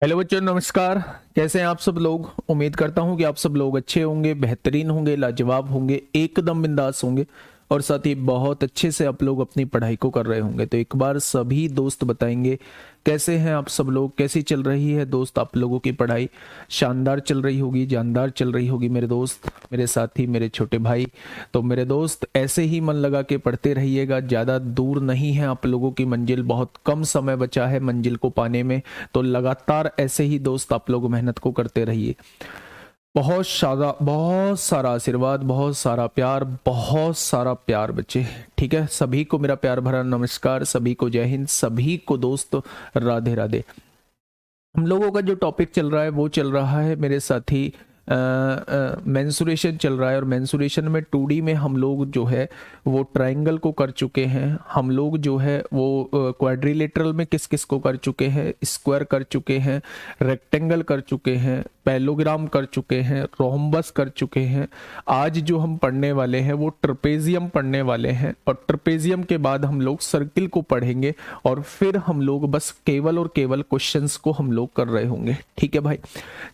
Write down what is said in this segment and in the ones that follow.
Hello बच्चों, नमस्कार। कैसे हैं आप सब लोग? उम्मीद करता हूं कि आप सब लोग अच्छे होंगे, बेहतरीन होंगे, लाजवाब होंगे, एकदम बिंदास होंगे और साथ ही बहुत अच्छे से आप लोग अपनी पढ़ाई को कर रहे होंगे। तो एक बार सभी दोस्त बताएंगे कैसे हैं आप सब लोग, कैसी चल रही है दोस्त आप लोगों की पढ़ाई? शानदार चल रही होगी, जानदार चल रही होगी मेरे दोस्त, मेरे साथी, मेरे छोटे भाई। तो मेरे दोस्त ऐसे ही मन लगा के पढ़ते रहिएगा। ज़्यादा दूर नहीं है आप लोगों की मंजिल, बहुत कम समय बचा है मंजिल को पाने में। तो लगातार ऐसे ही दोस्त आप लोग मेहनत को करते रहिए। बहुत सारा आशीर्वाद, बहुत सारा प्यार, बहुत सारा प्यार बच्चे। ठीक है, सभी को मेरा प्यार भरा नमस्कार, सभी को जय हिंद, सभी को दोस्त राधे राधे। हम लोगों का जो टॉपिक चल रहा है वो चल रहा है मेरे साथी मेंसुरेशन चल रहा है। और मेंसुरेशन में 2D में हम लोग जो है वो ट्रायंगल को कर चुके हैं, हम लोग जो है वो क्वाड्रिलेटरल में किस किस को कर चुके हैं, स्क्वायर कर चुके हैं, रेक्टेंगल कर चुके हैं, पैलोग्राम कर चुके हैं, रोम्बस कर चुके हैं। आज जो हम पढ़ने वाले हैं वो ट्रपेजियम पढ़ने वाले हैं और ट्रपेजियम के बाद हम लोग सर्किल को पढ़ेंगे और फिर हम लोग बस केवल और केवल क्वेश्चंस को हम लोग कर रहे होंगे। ठीक है भाई,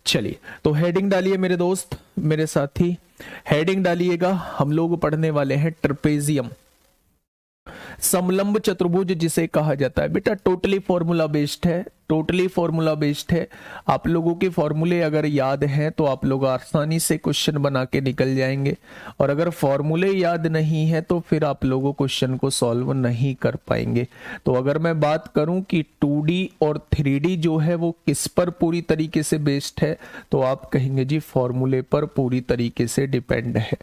चलिए तो हेडिंग डालिए मेरे दोस्त, मेरे साथी, हेडिंग डालिएगा। हम लोग पढ़ने वाले हैं ट्रपेजियम, समलंब चतुर्भुज जिसे कहा जाता है। बेटा टोटली फॉर्मूला बेस्ड है, टोटली फॉर्मूला बेस्ड है। आप लोगों के फॉर्मूले अगर याद हैं तो आप लोग आसानी से क्वेश्चन बना के निकल जाएंगे, और अगर फॉर्मूले याद नहीं है तो फिर आप लोगों क्वेश्चन को सॉल्व नहीं कर पाएंगे। तो अगर मैं बात करूं कि 2D और 3D जो है वो किस पर पूरी तरीके से बेस्ड है, तो आप कहेंगे जी फॉर्मूले पर पूरी तरीके से डिपेंड है।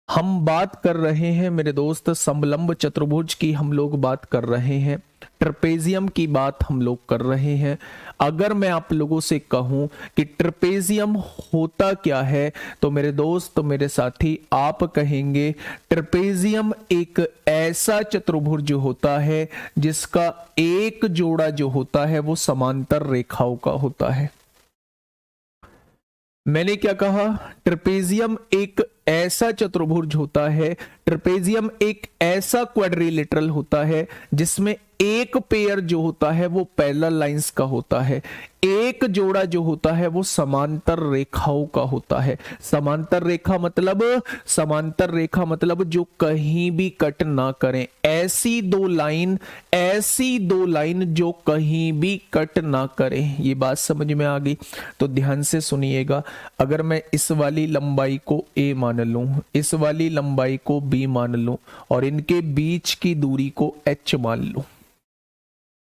हम बात कर रहे हैं मेरे दोस्त समलंब चतुर्भुज की, हम लोग बात कर रहे हैं, ट्रपेजियम की बात हम लोग कर रहे हैं। अगर मैं आप लोगों से कहूं कि ट्रपेजियम होता क्या है, तो मेरे दोस्त, मेरे साथी, आप कहेंगे ट्रपेजियम एक ऐसा चतुर्भुज होता है जिसका एक जोड़ा जो होता है वो समांतर रेखाओं का होता है। मैंने क्या कहा? ट्रपेजियम एक ऐसा चतुर्भुज होता है, ट्रपेजियम एक ऐसा क्वाड्रिलेटरल होता है जिसमें एक पेयर जो होता है वो पैरेलल लाइंस का होता है, एक जोड़ा जो होता है वो समांतर रेखाओं का होता है। समांतर रेखा मतलब, समांतर रेखा मतलब जो कहीं भी कट ना करें, ऐसी दो लाइन, ऐसी दो लाइन जो कहीं भी कट ना करें। ये बात समझ में आ गई? तो ध्यान से सुनिएगा। अगर मैं इस वाली लंबाई को a मान लूं, इस वाली लंबाई को b मान लूं और इनके बीच की दूरी को h मान लूं,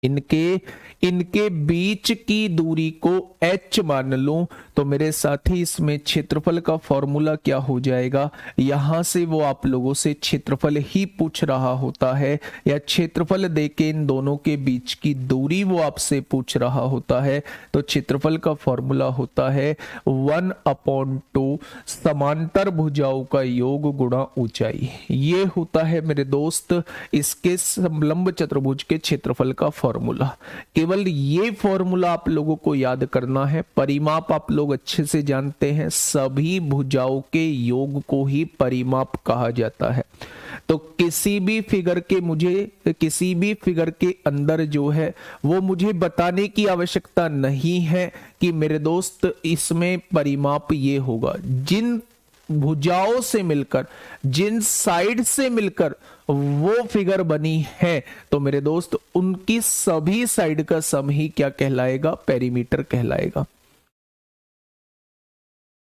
इनके बीच की दूरी को h मान लूं, तो मेरे साथी इसमें क्षेत्रफल का फॉर्मूला क्या हो जाएगा? यहां से वो आप लोगों से क्षेत्रफल ही पूछ रहा होता है, या क्षेत्रफल देके इन दोनों के बीच की दूरी वो आपसे पूछ रहा होता है। तो क्षेत्रफल का फॉर्मूला होता है 1/2 समांतर भुजाओं का योग गुणा ऊंचाई। ये होता है मेरे दोस्त इसके समलंब चतुर्भुज के क्षेत्रफल का फॉर्मूला। केवल ये फॉर्मूला आप लोगों को याद करना है। परिमाप आप लोग अच्छे से जानते हैं, सभी भुजाओं के योग को ही परिमाप कहा जाता है। तो किसी भी फिगर के, मुझे किसी भी फिगर के अंदर जो है वो मुझे बताने की आवश्यकता नहीं है कि मेरे दोस्त इसमें परिमाप ये होगा। जिन भुजाओं से मिलकर, जिन साइड से मिलकर वो फिगर बनी है, तो मेरे दोस्त उनकी सभी साइड का सम ही क्या कहलाएगा? पेरीमीटर कहलाएगा।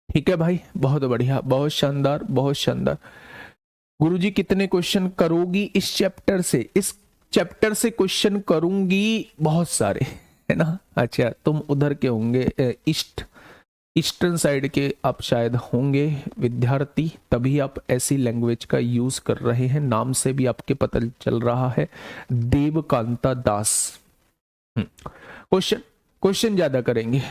ठीक है भाई, बहुत बढ़िया, बहुत शानदार, बहुत शानदार। गुरुजी कितने क्वेश्चन करोगी इस चैप्टर से? इस चैप्टर से क्वेश्चन करूंगी बहुत सारे, है ना? अच्छा, तुम उधर के होंगे, ईस्टर्न साइड के आप शायद होंगे विद्यार्थी, तभी आप ऐसी लैंग्वेज का यूज कर रहे हैं। नाम से भी आपके पता चल रहा है, देवकांता दास। क्वेश्चन ज्यादा करेंगे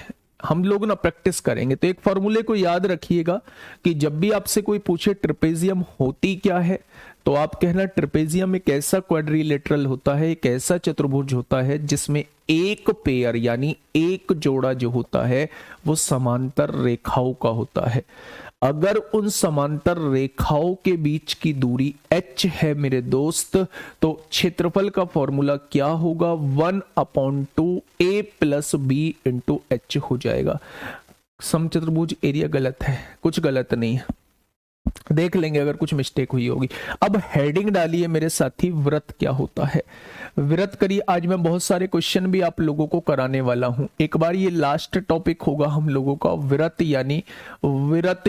हम लोग ना, प्रैक्टिस करेंगे। तो एक फॉर्मूले को याद रखिएगा कि जब भी आपसे कोई पूछे ट्रपेजियम होती क्या है, तो आप कहना ट्रपेजियम एक ऐसा क्वाड्रिलेटरल होता है, एक ऐसा चतुर्भुज होता है जिसमें एक पेयर यानी एक जोड़ा जो होता है वो समांतर रेखाओं का होता है। अगर उन समांतर रेखाओं के बीच की दूरी h है मेरे दोस्त, तो क्षेत्रफल का फॉर्मूला क्या होगा, 1/2 a plus B into H हो जाएगा। समचतुर्भुज एरिया गलत है, कुछ गलत नहीं है, देख लेंगे अगर कुछ मिस्टेक हुई होगी। अब हेडिंग डालिए मेरे साथी, व्रत क्या होता है। व्रत करिए, आज मैं बहुत सारे क्वेश्चन भी आप लोगों को कराने वाला हूं। एक बार ये लास्ट टॉपिक होगा हम लोगों का, व्रत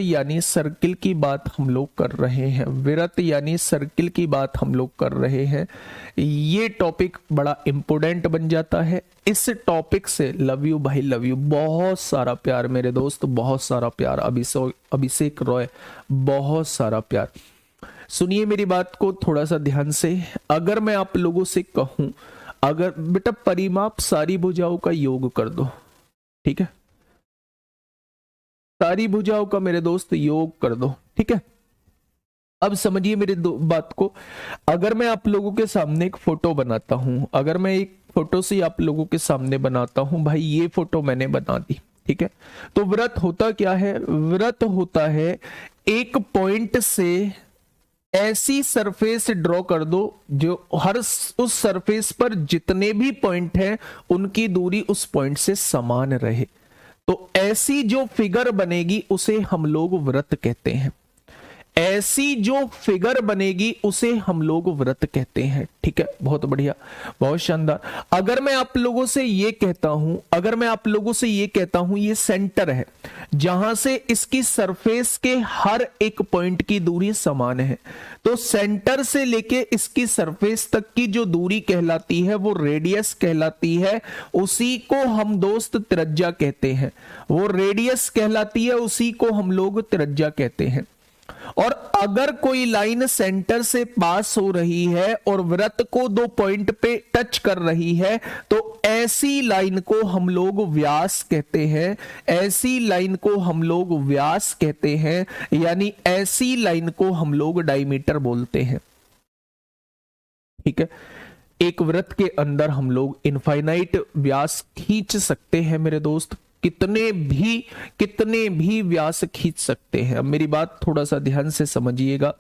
यानी सर्किल की बात हम लोग कर रहे हैं। व्रत यानी सर्किल की बात हम लोग कर रहे हैं। ये टॉपिक बड़ा इंपोर्टेंट बन जाता है। इस टॉपिक से लव यू भाई, लव यू, बहुत सारा प्यार मेरे दोस्त, बहुत सारा प्यार। अभिषेक रॉय, बहुत सारा प्यार। सुनिए मेरी बात को थोड़ा सा ध्यान से। अगर मैं आप लोगों से कहूं, अगर बेटा परिमाप सारी भुजाओं का योग कर दो, ठीक है, सारी भुजाओं का मेरे दोस्त योग कर दो, ठीक है। अब समझिए मेरी बात को। अगर मैं आप लोगों के सामने एक फोटो बनाता हूं, अगर मैं एक फोटो से आप लोगों के सामने बनाता हूं, भाई ये फोटो मैंने बना दी, ठीक है। तो व्रत होता क्या है, व्रत होता है एक पॉइंट से ऐसी सरफेस ड्रॉ कर दो जो हर उस सरफेस पर जितने भी पॉइंट हैं उनकी दूरी उस पॉइंट से समान रहे। तो ऐसी जो फिगर बनेगी उसे हम लोग व्रत कहते हैं। ऐसी जो फिगर बनेगी उसे हम लोग व्रत कहते हैं, ठीक है। बहुत बढ़िया, बहुत शानदार। अगर मैं आप लोगों से ये कहता हूं, अगर मैं आप लोगों से ये कहता हूं ये सेंटर है जहां से इसकी सरफेस के हर एक पॉइंट की दूरी समान है, तो सेंटर से लेके इसकी सरफेस तक की जो दूरी कहलाती है वो रेडियस कहलाती है। उसी को हम दोस्त त्रिज्या कहते हैं। वो रेडियस कहलाती है, उसी को हम लोग त्रिज्या कहते हैं। और अगर कोई लाइन सेंटर से पास हो रही है और वृत्त को दो पॉइंट पे टच कर रही है, तो ऐसी लाइन को हम लोग व्यास कहते हैं। ऐसी लाइन को हम लोग व्यास कहते हैं, यानी ऐसी लाइन को हम लोग डायमीटर बोलते हैं, ठीक है। एक वृत्त के अंदर हम लोग इनफाइनाइट व्यास खींच सकते हैं मेरे दोस्त, कितने भी व्यास खींच सकते हैं। अब मेरी बात थोड़ा सा ध्यान से समझिएगा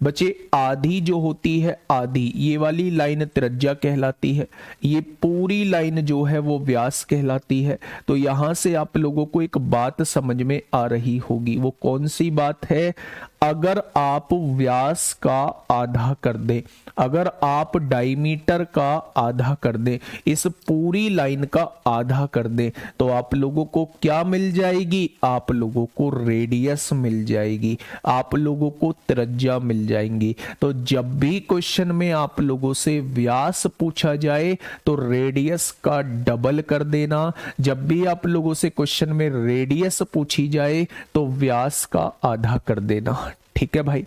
बच्चे। आधी जो होती है, आधी ये वाली लाइन त्रिज्या कहलाती है, ये पूरी लाइन जो है वो व्यास कहलाती है। तो यहां से आप लोगों को एक बात समझ में आ रही होगी, वो कौन सी बात है। अगर आप व्यास का आधा कर दें, अगर आप डायमीटर का आधा कर दें, इस पूरी लाइन का आधा कर दें, तो आप लोगों को क्या मिल जाएगी, आप लोगों को रेडियस मिल जाएगी, आप लोगों को त्रिज्या मिल जाएंगी। तो जब भी क्वेश्चन में आप लोगों से व्यास पूछा जाए तो रेडियस का डबल कर देना। जब भी आप लोगों से क्वेश्चन में रेडियस पूछी जाए तो व्यास का आधा कर देना, ठीक है भाई,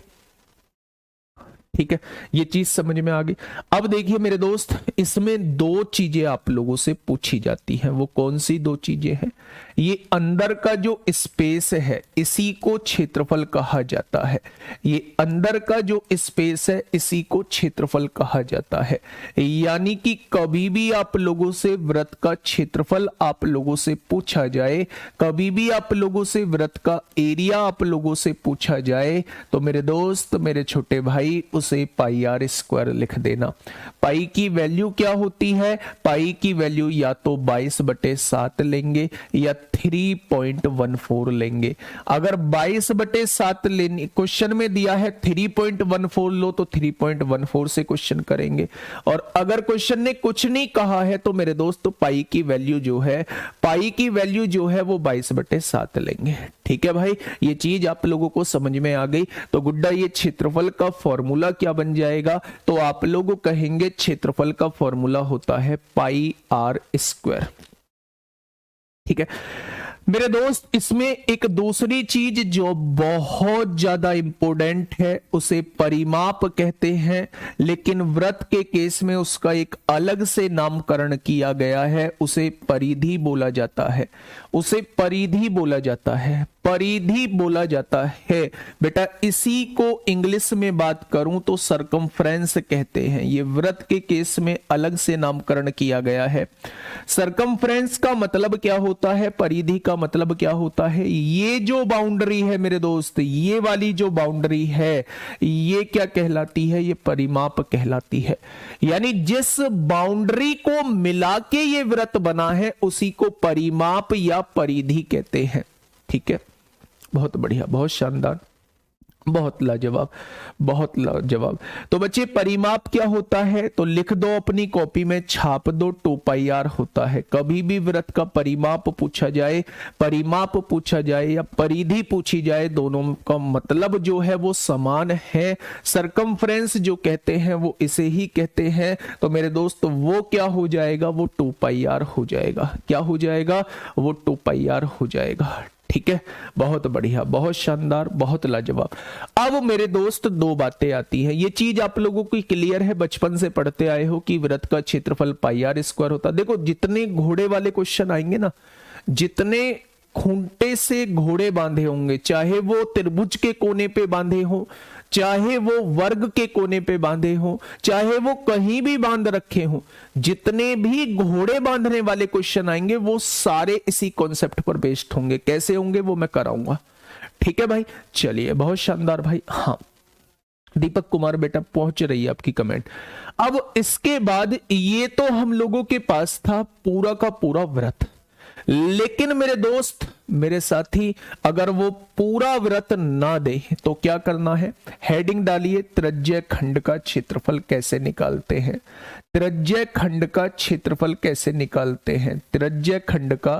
ठीक है। ये चीज समझ में आ गई। अब देखिए मेरे दोस्त, इसमें दो चीजें आप लोगों से पूछी जाती हैं। वो कौन सी दो चीजें हैं, ये अंदर का जो स्पेस है इसी को क्षेत्रफल कहा जाता है। ये अंदर का जो स्पेस है इसी को क्षेत्रफल कहा जाता है। यानी कि कभी भी आप लोगों से वृत्त का क्षेत्रफल आप लोगों से पूछा जाए, कभी भी आप लोगों से वृत्त का एरिया आप लोगों से पूछा जाए, तो मेरे दोस्त, मेरे छोटे भाई, उसे पाई आर स्क्वायर लिख देना। पाई की वैल्यू क्या होती है, पाई की वैल्यू या तो 22/7 लेंगे या 3.14 लेंगे। अगर 22/7 लेने क्वेश्चन में दिया है 3.14 लो तो 3.14 से क्वेश्चन करेंगे। और अगर क्वेश्चन ने कुछ नहीं कहा है तो मेरे दोस्त पाई की वैल्यू जो है, पाई की वैल्यू जो है वो 22/7 लेंगे, ठीक है भाई। ये चीज आप लोगों को समझ में आ गई। तो गुड्डा ये क्षेत्रफल का फॉर्मूला क्या बन जाएगा, तो आप लोग कहेंगे क्षेत्रफल का फॉर्मूला होता है पाई आर स्क्वायर, ठीक है मेरे दोस्त। इसमें एक दूसरी चीज जो बहुत ज्यादा इंपॉर्टेंट है उसे परिमाप कहते हैं, लेकिन वृत्त के केस में उसका एक अलग से नामकरण किया गया है, उसे परिधि बोला जाता है, उसे परिधि बोला जाता है। परिधि बोला जाता है। बेटा इसी को इंग्लिश में बात करूं तो सरकमफ्रेंस कहते हैं। ये वृत्त के केस में अलग से नामकरण किया गया है। सरकमफ्रेंस का मतलब क्या होता है, परिधि का मतलब क्या होता है, ये जो बाउंड्री है मेरे दोस्त, ये वाली जो बाउंड्री है ये क्या कहलाती है, ये परिमाप कहलाती है। यानी जिस बाउंड्री को मिला के ये वृत्त बना है उसी को परिमाप या परिधि कहते हैं। ठीक है, बहुत बढ़िया, बहुत शानदार, बहुत लाजवाब, बहुत लाजवाब। तो बच्चे परिमाप क्या होता है तो लिख दो अपनी कॉपी में, छाप दो, 2πr होता है। कभी भी वृत्त का परिमाप पूछा जाए, परिमाप पूछा जाए या परिधि पूछी जाए, दोनों का मतलब जो है वो समान है। सरकमफ्रेंस जो कहते हैं वो इसे ही कहते हैं। तो मेरे दोस्त वो क्या हो जाएगा, वो 2πr हो जाएगा। क्या हो जाएगा, वो 2πr हो जाएगा। ठीक है, बहुत बढ़िया, बहुत शानदार, बहुत लाजवाब। अब मेरे दोस्त दो बातें आती हैं। ये चीज आप लोगों को क्लियर है, बचपन से पढ़ते आए हो कि वृत्त का क्षेत्रफल πr² होता है। देखो जितने घोड़े वाले क्वेश्चन आएंगे ना, जितने खूंटे से घोड़े बांधे होंगे, चाहे वो त्रिभुज के कोने पे बांधे हो, चाहे वो वर्ग के कोने पे बांधे हो, चाहे वो कहीं भी बांध रखे हो, जितने भी घोड़े बांधने वाले क्वेश्चन आएंगे वो सारे इसी कॉन्सेप्ट पर बेस्ड होंगे। कैसे होंगे वो मैं कराऊंगा। ठीक है भाई, चलिए, बहुत शानदार भाई। हाँ दीपक कुमार बेटा पहुंच रही है आपकी कमेंट। अब इसके बाद ये तो हम लोगों के पास था पूरा का पूरा वृत्त, लेकिन मेरे दोस्त, मेरे साथी, अगर वो पूरा वृत्त ना दे तो क्या करना है, हेडिंग डालिए, त्रिज्य खंड का क्षेत्रफल कैसे निकालते हैं। त्रिज्य खंड का क्षेत्रफल कैसे निकालते हैं, त्रिज्य खंड का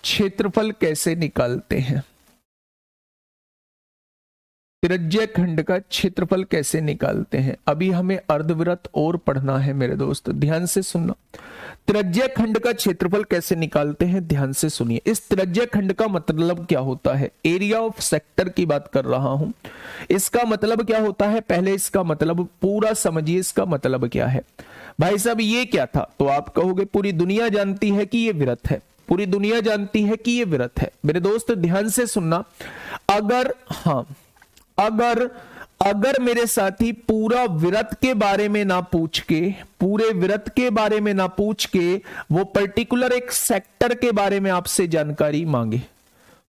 क्षेत्रफल कैसे निकालते हैं, त्रिज्य खंड का क्षेत्रफल कैसे निकालते हैं। अभी हमें अर्धवृत्त और पढ़ना है मेरे दोस्त, ध्यान से सुनना। त्रिज्य खंड का क्षेत्रफल कैसे निकालते हैं, ध्यान से सुनिए। इस त्रिज्य खंड का मतलब क्या होता है, एरिया ऑफ सेक्टर की बात कर रहा हूं। इसका मतलब क्या होता है, पहले इसका मतलब पूरा समझिए। इसका मतलब क्या है भाई साहब, ये क्या था, तो आप कहोगे पूरी दुनिया जानती है कि ये वृत्त है, पूरी दुनिया जानती है कि ये वृत्त है। मेरे दोस्त ध्यान से सुनना, अगर हाँ अगर मेरे साथी पूरा वृत्त के बारे में ना पूछ के, पूरे वृत्त के बारे में ना पूछ के, वो पर्टिकुलर एक सेक्टर के बारे में आपसे जानकारी मांगे,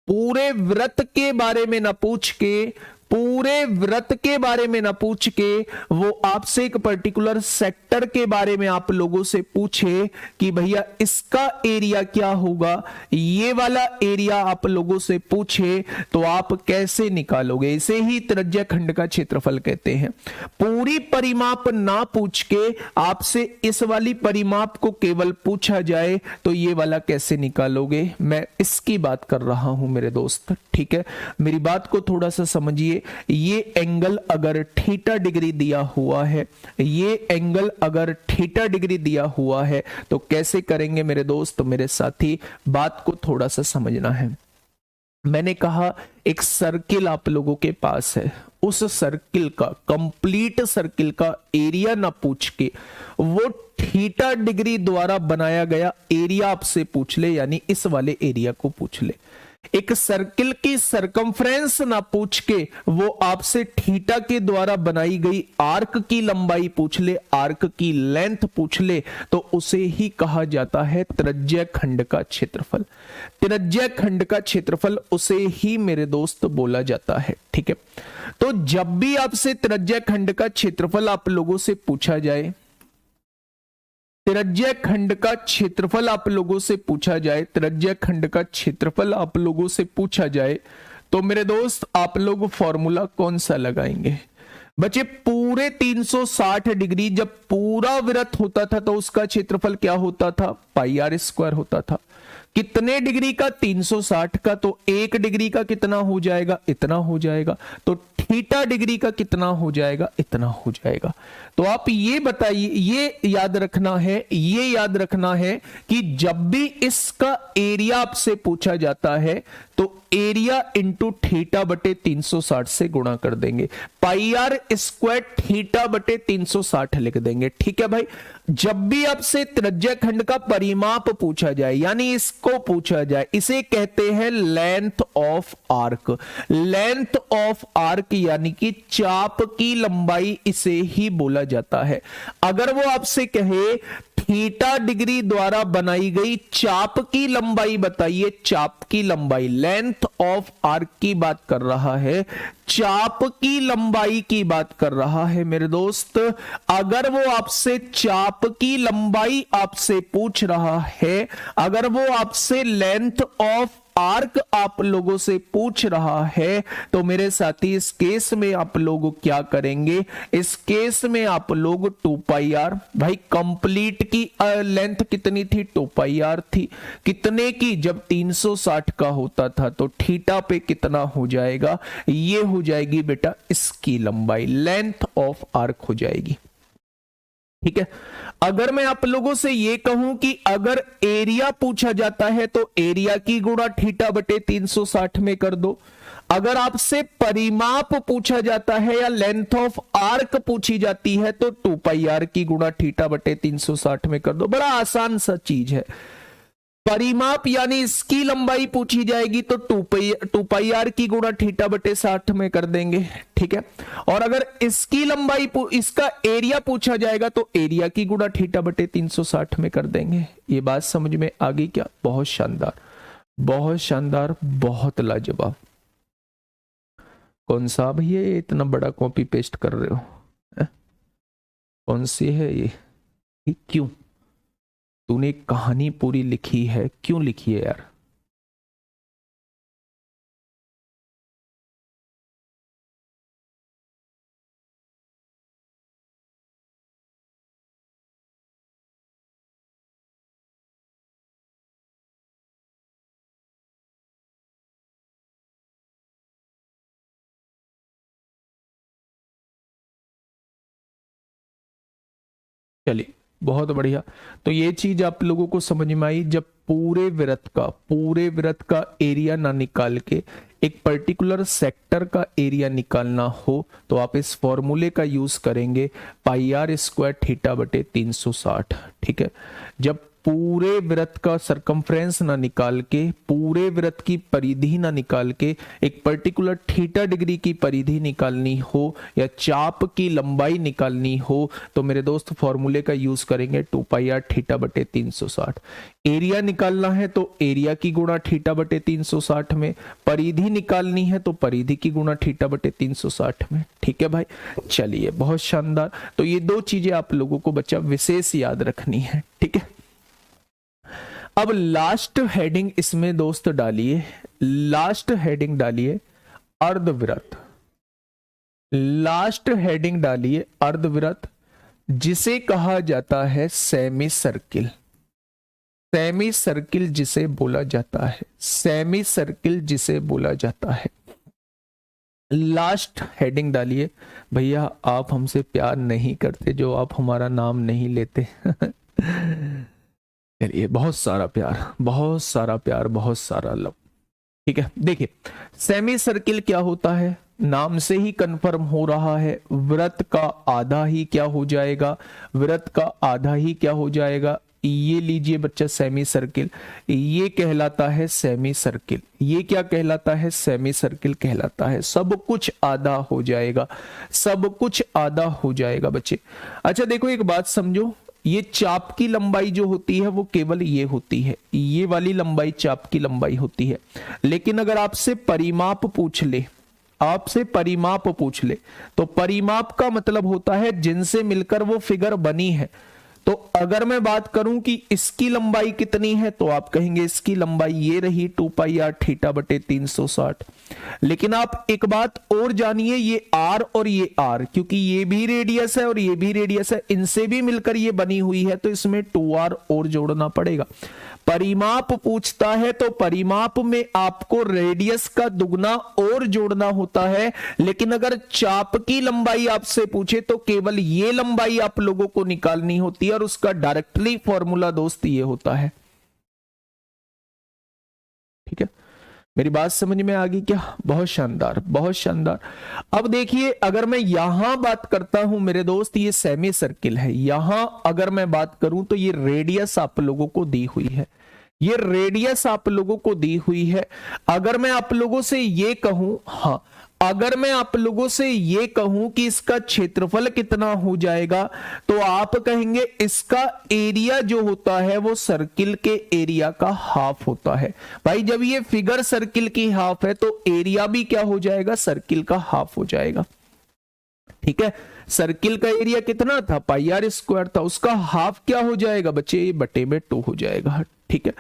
पूरे वृत्त के बारे में ना पूछ के, पूरे वृत्त के बारे में ना पूछ के, वो आपसे एक पर्टिकुलर सेक्टर के बारे में आप लोगों से पूछे कि भैया इसका एरिया क्या होगा, ये वाला एरिया आप लोगों से पूछे, तो आप कैसे निकालोगे। इसे ही त्रिज्य खंड का क्षेत्रफल कहते हैं। पूरी परिमाप ना पूछ के आपसे इस वाली परिमाप को केवल पूछा जाए तो ये वाला कैसे निकालोगे, मैं इसकी बात कर रहा हूं मेरे दोस्त। ठीक है, मेरी बात को थोड़ा सा समझिए। ये एंगल अगर थीटा डिग्री दिया हुआ है, ये एंगल अगर थीटा डिग्री दिया हुआ है तो कैसे करेंगे मेरे दोस्त, मेरे साथी, बात को थोड़ा सा समझना है। मैंने कहा एक सर्किल आप लोगों के पास है, उस सर्किल का, कंप्लीट सर्किल का एरिया ना पूछ के वो थीटा डिग्री द्वारा बनाया गया एरिया आपसे पूछ ले, यानी इस वाले एरिया को पूछ ले। एक सर्किल की सरकमफ्रेंस ना पूछ के वो आपसे थीटा के द्वारा बनाई गई आर्क की लंबाई पूछ ले, आर्क की लेंथ पूछ ले, तो उसे ही कहा जाता है त्रिज्य खंड का क्षेत्रफल। त्रिज्य खंड का क्षेत्रफल उसे ही मेरे दोस्त बोला जाता है। ठीक है, तो जब भी आपसे त्रिज्य खंड का क्षेत्रफल आप लोगों से पूछा जाए, त्रिज्य खंड का क्षेत्रफल आप लोगों से पूछा जाए, त्रिज्य खंड का क्षेत्रफल आप लोगों से पूछा जाए, तो मेरे दोस्त आप लोग फॉर्मूला कौन सा लगाएंगे। बच्चे पूरे 360 डिग्री जब पूरा वृत्त होता था तो उसका क्षेत्रफल क्या होता था, πr² होता था। कितने डिग्री का, 360 का, तो 1 डिग्री का कितना हो जाएगा, इतना हो जाएगा। तो थीटा डिग्री का कितना हो जाएगा, इतना हो जाएगा। तो आप ये बताइए, ये याद रखना है, ये याद रखना है कि जब भी इसका एरिया आपसे पूछा जाता है तो एरिया इंटू थीटा बटे 360 से गुणा कर देंगे, πr² थीटा बटे 360 लिख देंगे। ठीक है भाई, जब भी आपसे त्रिज्य खंड का परिमाप पूछा जाए, यानी इस इसको पूछा जाए, इसे कहते हैं length of arc. Length of arc यानी कि चाप की लंबाई, इसे ही बोला जाता है। अगर वो आपसे कहे थीटा डिग्री द्वारा बनाई गई चाप की लंबाई बताइए, चाप की लंबाई, लेंथ ऑफ आर्क की बात कर रहा है, चाप की लंबाई की बात कर रहा है मेरे दोस्त। अगर वो आपसे चाप की लंबाई आपसे पूछ रहा है, अगर वो आपसे लेंथ ऑफ आर्क आप लोगों से पूछ रहा है, तो मेरे साथी इस केस में आप लोग क्या करेंगे, इस केस में आप लोग 2 पाई आर, भाई कंप्लीट की लेंथ कितनी थी, 2 पाई आर थी, कितने की, जब 360 का होता था, तो थीटा पे कितना हो जाएगा, ये हो जाएगी बेटा इसकी लंबाई, लेंथ ऑफ आर्क हो जाएगी। ठीक है। अगर मैं आप लोगों से ये कहूं कि अगर एरिया पूछा जाता है तो एरिया की गुणा थीटा बटे 360 में कर दो। अगर आपसे परिमाप पूछा जाता है या लेंथ ऑफ आर्क पूछी जाती है तो 2 पाई आर की गुणा थीटा बटे 360 में कर दो। बड़ा आसान सा चीज है। परिमाप यानी इसकी लंबाई पूछी जाएगी तो 2 पाई आर की गुणा थीटा बटे 60 में कर देंगे। ठीक है। और अगर इसकी लंबाई, इसका एरिया पूछा जाएगा तो एरिया की गुणा थीटा बटे 360 में कर देंगे। ये बात समझ में आ गई क्या? बहुत शानदार, बहुत शानदार, बहुत लाजवाब। कौन सा भैया ये इतना बड़ा कॉपी पेस्ट कर रहे हो? कौन सी है ये? क्यों तूने कहानी पूरी लिखी है, क्यों लिखी है यार? चलिए बहुत बढ़िया। तो ये चीज आप लोगों को समझ में आई। जब पूरे वृत्त का एरिया ना निकाल के एक पर्टिकुलर सेक्टर का एरिया निकालना हो तो आप इस फॉर्मूले का यूज करेंगे, पाई आर स्क्वायर थीटा बटे 360। ठीक है। जब पूरे वृत्त का सरकमफ्रेंस ना निकाल के, पूरे वृत्त की परिधि ना निकाल के एक पर्टिकुलर थीटा डिग्री की परिधि निकालनी हो या चाप की लंबाई निकालनी हो तो मेरे दोस्त फॉर्मूले का यूज करेंगे 2 पाई आर थीटा बटे 360। एरिया निकालना है तो एरिया की गुणा थीटा बटे 360 में, परिधि निकालनी है तो परिधि की गुणा थीटा बटे 360 में। ठीक है भाई, चलिए बहुत शानदार। तो ये 2 चीजें आप लोगों को बच्चा विशेष याद रखनी है। ठीक है। अब लास्ट हेडिंग इसमें दोस्त डालिए, लास्ट हेडिंग डालिए अर्धवृत्त। लास्ट हेडिंग डालिए अर्धवृत्त, जिसे कहा जाता है सेमी सर्किल। सेमी सर्किल जिसे बोला जाता है, सेमी सर्किल जिसे बोला जाता है। लास्ट हेडिंग डालिए। भैया आप हमसे प्यार नहीं करते जो आप हमारा नाम नहीं लेते। चलिए बहुत सारा प्यार, बहुत सारा प्यार, बहुत सारा लव। ठीक है। देखिए सेमी सर्किल क्या होता है, नाम से ही कंफर्म हो रहा है, वृत्त का आधा ही क्या हो जाएगा, वृत्त का आधा ही क्या हो जाएगा। ये लीजिए बच्चा सेमी सर्किल, ये कहलाता है सेमी सर्किल। ये क्या कहलाता है? सेमी सर्किल कहलाता है। सब कुछ आधा हो जाएगा, सब कुछ आधा हो जाएगा बच्चे। अच्छा देखो एक बात समझो, ये चाप की लंबाई जो होती है वो केवल ये होती है, ये वाली लंबाई चाप की लंबाई होती है। लेकिन अगर आपसे परिमाप पूछ ले, आपसे परिमाप पूछ ले तो परिमाप का मतलब होता है जिनसे मिलकर वो फिगर बनी है। तो अगर मैं बात करूं कि इसकी लंबाई कितनी है तो आप कहेंगे इसकी लंबाई ये रही 2 पाई आर थीटा बटे 360। लेकिन आप एक बात और जानिए, ये आर और ये आर, क्योंकि ये भी रेडियस है और ये भी रेडियस है, इनसे भी मिलकर ये बनी हुई है तो इसमें 2r और जोड़ना पड़ेगा। परिमाप पूछता है तो परिमाप में आपको रेडियस का दुगना और जोड़ना होता है। लेकिन अगर चाप की लंबाई आपसे पूछे तो केवल ये लंबाई आप लोगों को निकालनी होती है और उसका डायरेक्टली फॉर्मूला दोस्त ये होता है। ठीक है, मेरी बात समझ में आ गई क्या? बहुत शानदार, बहुत शानदार। अब देखिए अगर मैं यहां बात करता हूं मेरे दोस्त, ये सेमी सर्किल है, यहां अगर मैं बात करूं तो ये रेडियस आप लोगों को दी हुई है, ये रेडियस आप लोगों को दी हुई है। अगर मैं आप लोगों से ये कहूं, हाँ, अगर मैं आप लोगों से ये कहूं कि इसका क्षेत्रफल कितना हो जाएगा, तो आप कहेंगे इसका एरिया जो होता है वो सर्किल के एरिया का हाफ होता है। भाई जब ये फिगर सर्किल की हाफ है तो एरिया भी क्या हो जाएगा, सर्किल का हाफ हो जाएगा। ठीक है, सर्किल का एरिया कितना था, पाई आर स्क्वायर था, उसका हाफ क्या हो जाएगा बच्चे, बटे में 2 हो जाएगा। ठीक है,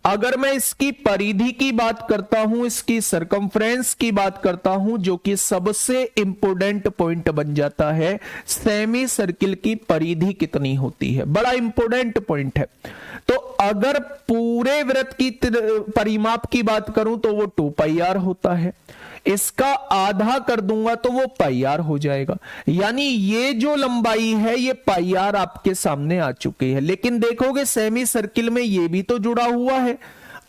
अगर मैं इसकी परिधि की बात करता हूं, इसकी सरकमफ्रेंस की बात करता हूं, जो कि सबसे इंपोर्टेंट पॉइंट बन जाता है, सेमी सर्किल की परिधि कितनी होती है, बड़ा इंपोर्टेंट पॉइंट है। तो अगर पूरे वृत्त की परिमाप की बात करूं तो वो 2 पाई आर होता है, इसका आधा कर दूंगा तो वो पाई आर हो जाएगा। यानी ये जो लंबाई है ये पाई आर आपके सामने आ चुकी है। लेकिन देखोगे सेमी सर्किल में ये भी तो जुड़ा हुआ है,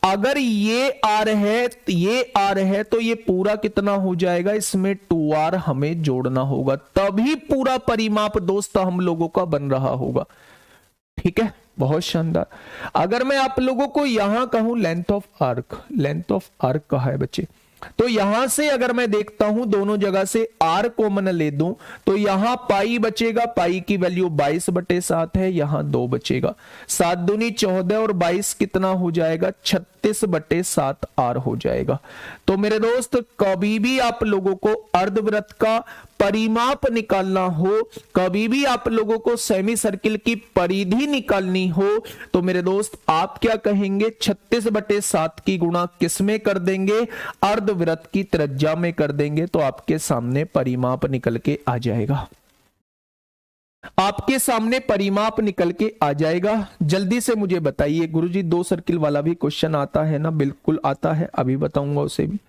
अगर ये आर है, ये आर है, तो ये पूरा कितना हो जाएगा, इसमें 2r हमें जोड़ना होगा, तभी पूरा परिमाप दोस्त हम लोगों का बन रहा होगा। ठीक है, बहुत शानदार। अगर मैं आप लोगों को यहां कहूं length of arc, length of arc कहा है बच्चे, तो यहां से अगर मैं देखता हूं दोनों जगह से r कॉमन ले दूं तो यहां पाई बचेगा, पाई की वैल्यू 22/7 है, यहां 2 बचेगा, 7 दूनी 14 और 22 कितना हो जाएगा, 36/7 r हो जाएगा। तो मेरे दोस्त कभी भी आप लोगों को अर्धवृत्त का परिमाप निकालना हो, कभी भी आप लोगों को सेमी सर्किल की परिधि निकालनी हो, तो मेरे दोस्त आप क्या कहेंगे, 36/7 की गुणा किस में कर देंगे, अर्धवृत्त की त्रिज्या में कर देंगे, तो आपके सामने परिमाप निकल के आ जाएगा, आपके सामने परिमाप निकल के आ जाएगा। जल्दी से मुझे बताइए गुरुजी, 2 सर्किल वाला भी क्वेश्चन आता है ना, बिल्कुल आता है, अभी बताऊंगा उसे भी,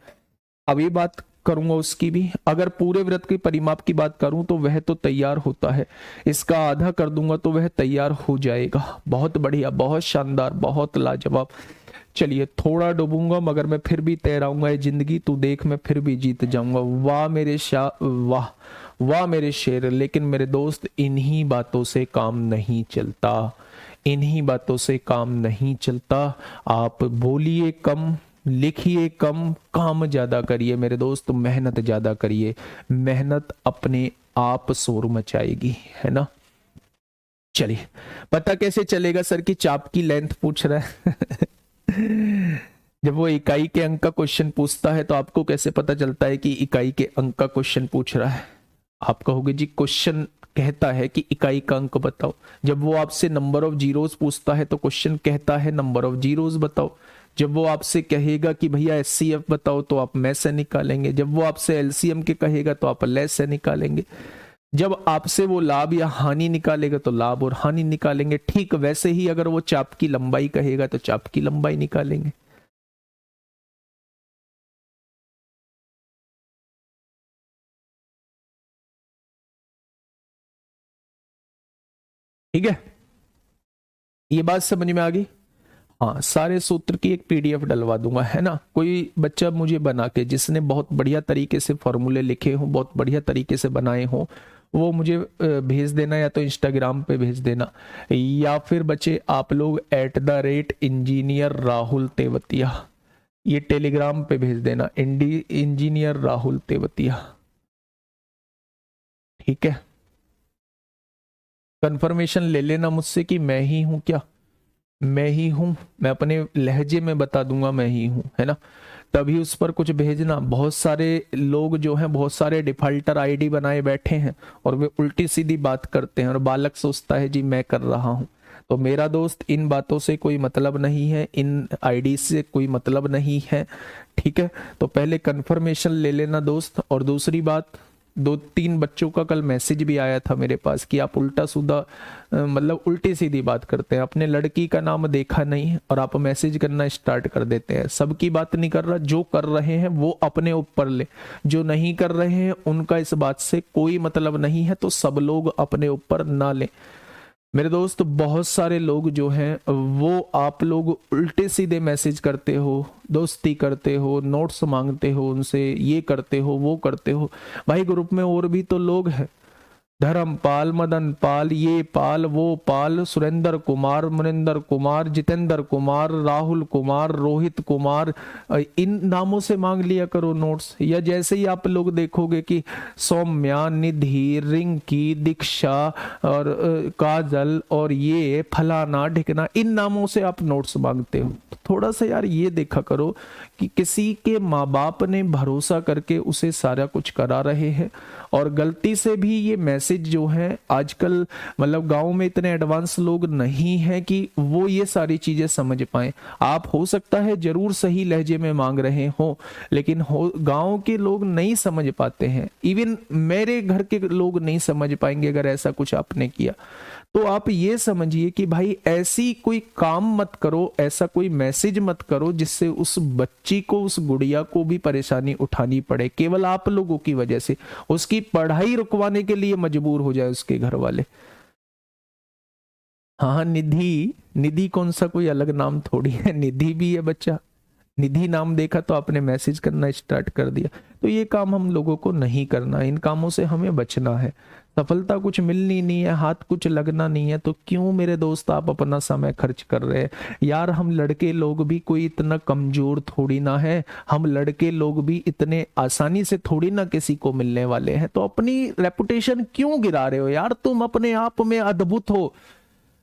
अभी बात करूंगा उसकी भी। अगर पूरे वृत्त की परिमाप की बात करूं तो वह तो तैयार होता है, इसका आधा कर दूंगा तो वह तैयार हो जाएगा। बहुत बढ़िया, बहुत शानदार, बहुत लाजवाब। चलिए थोड़ा डूबूंगा मगर मैं फिर भी तैराऊंगा, ये जिंदगी तू देख मैं फिर भी जीत जाऊंगा। वाह मेरे शाह, वाह वाह मेरे शेर। लेकिन मेरे दोस्त इन्हीं बातों से काम नहीं चलता, इन्हीं बातों से काम नहीं चलता। आप बोलिए कम, लिखिए कम, काम ज्यादा करिए मेरे दोस्त, मेहनत ज्यादा करिए, मेहनत अपने आप शोर मचाएगी, है ना। चलिए, पता कैसे चलेगा सर की चाप की लेंथ पूछ रहा है जब वो इकाई के अंक का क्वेश्चन पूछता है तो आपको कैसे पता चलता है कि इकाई के अंक का क्वेश्चन पूछ रहा है। आप कहोगे जी क्वेश्चन कहता है कि इकाई का अंक बताओ, जब वो आपसे नंबर ऑफ जीरोस पूछता है तो क्वेश्चन कहता है नंबर ऑफ जीरोस बताओ। जब वो आपसे कहेगा कि भैया एचसीएफ बताओ तो आप में से निकालेंगे, जब वो आपसे एलसीएम के कहेगा तो आप लेस से निकालेंगे, जब आपसे वो लाभ या हानि निकालेगा तो लाभ और हानि निकालेंगे। ठीक वैसे ही अगर वो चाप की लंबाई कहेगा तो चाप की लंबाई निकालेंगे। ठीक है, ये बात समझ में आ गई। हाँ, सारे सूत्र की एक पीडीएफ डलवा दूंगा, है ना। कोई बच्चा मुझे बना के, जिसने बहुत बढ़िया तरीके से फॉर्मूले लिखे हों, बहुत बढ़िया तरीके से बनाए हों, वो मुझे भेज देना, या तो इंस्टाग्राम पे भेज देना, या फिर बच्चे आप लोग @इंजीनियर राहुल तेवतिया, ये टेलीग्राम पे भेज देना, इंजीनियर राहुल तेवतिया। ठीक है, कंफर्मेशन ले लेना मुझसे कि मैं ही हूं क्या, मैं ही हूं, मैं अपने लहजे में बता दूंगा मैं ही हूं, है ना। तभी उस पर कुछ भेजना। बहुत सारे लोग जो हैं, बहुत सारे डिफॉल्टर आईडी बनाए बैठे हैं और वे उल्टी सीधी बात करते हैं, और बालक सोचता है जी मैं कर रहा हूं। तो मेरा दोस्त इन बातों से कोई मतलब नहीं है, इन आईडी से कोई मतलब नहीं है। ठीक है, तो पहले कंफर्मेशन ले लेना दोस्त। और दूसरी बात, 2-3 बच्चों का कल मैसेज भी आया था मेरे पास कि आप उल्टा सीधा मतलब उल्टी सीधी बात करते हैं, अपने लड़की का नाम देखा नहीं और आप मैसेज करना स्टार्ट कर देते हैं। सबकी बात नहीं कर रहा, जो कर रहे हैं वो अपने ऊपर ले, जो नहीं कर रहे हैं उनका इस बात से कोई मतलब नहीं है, तो सब लोग अपने ऊपर ना लें मेरे दोस्त। बहुत सारे लोग जो हैं वो आप लोग उल्टे सीधे मैसेज करते हो, दोस्ती करते हो, नोट्स मांगते हो उनसे, ये करते हो वो करते हो। भाई ग्रुप में और भी तो लोग हैं धर्मपाल, मदन पाल, ये पाल, वो पाल, सुरेंद्र कुमार, मुनिंदर कुमार, जितेंद्र कुमार, राहुल कुमार, रोहित कुमार, इन नामों से मांग लिया करो नोट्स। या जैसे ही आप लोग देखोगे कि सौम्या, निधि, रिंकी, दीक्षा और काजल और ये फलाना ढिकना, इन नामों से आप नोट्स मांगते हो। तो थोड़ा सा यार ये देखा करो कि किसी के माँ बाप ने भरोसा करके उसे सारा कुछ करा रहे हैं, और गलती से भी ये मैसेज जो है आजकल मतलब गांव में इतने एडवांस लोग नहीं हैं कि वो ये सारी चीजें समझ पाए। आप हो सकता है जरूर सही लहजे में मांग रहे हो, लेकिन गांव के लोग नहीं समझ पाते हैं। इवन मेरे घर के लोग नहीं समझ पाएंगे अगर ऐसा कुछ आपने किया। तो आप ये समझिए कि भाई ऐसी कोई काम मत करो, ऐसा कोई मैसेज मत करो जिससे उस बच्ची को, उस गुड़िया को भी परेशानी उठानी पड़े केवल आप लोगों की वजह से, उसकी पढ़ाई रुकवाने के लिए मजबूर हो जाए उसके घर वाले। हाँ, निधि, निधि कौन सा कोई अलग नाम थोड़ी है, निधि भी है बच्चा। निधि नाम देखा तो आपने मैसेज करना स्टार्ट कर दिया। तो ये काम हम लोगों को नहीं करना, इन कामों से हमें बचना है। सफलता कुछ मिलनी नहीं है, हाथ कुछ लगना नहीं है, तो क्यों मेरे दोस्त आप अपना समय खर्च कर रहे हैं यार। हम लड़के लोग भी कोई इतना कमजोर थोड़ी ना है, हम लड़के लोग भी इतने आसानी से थोड़ी ना किसी को मिलने वाले हैं। तो अपनी रेपुटेशन क्यों गिरा रहे हो यार, तुम अपने आप में अद्भुत हो,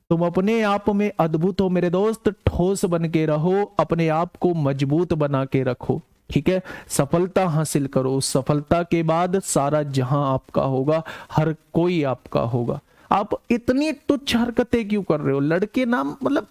तुम अपने आप में अद्भुत हो मेरे दोस्त। ठोस बन के रहो, अपने आप को मजबूत बना के रखो, ठीक है। सफलता हासिल करो, उस सफलता के बाद सारा जहां आपका होगा, हर कोई आपका होगा। आप इतनी तुच्छ हरकतें क्यों कर रहे हो? लड़के नाम मतलब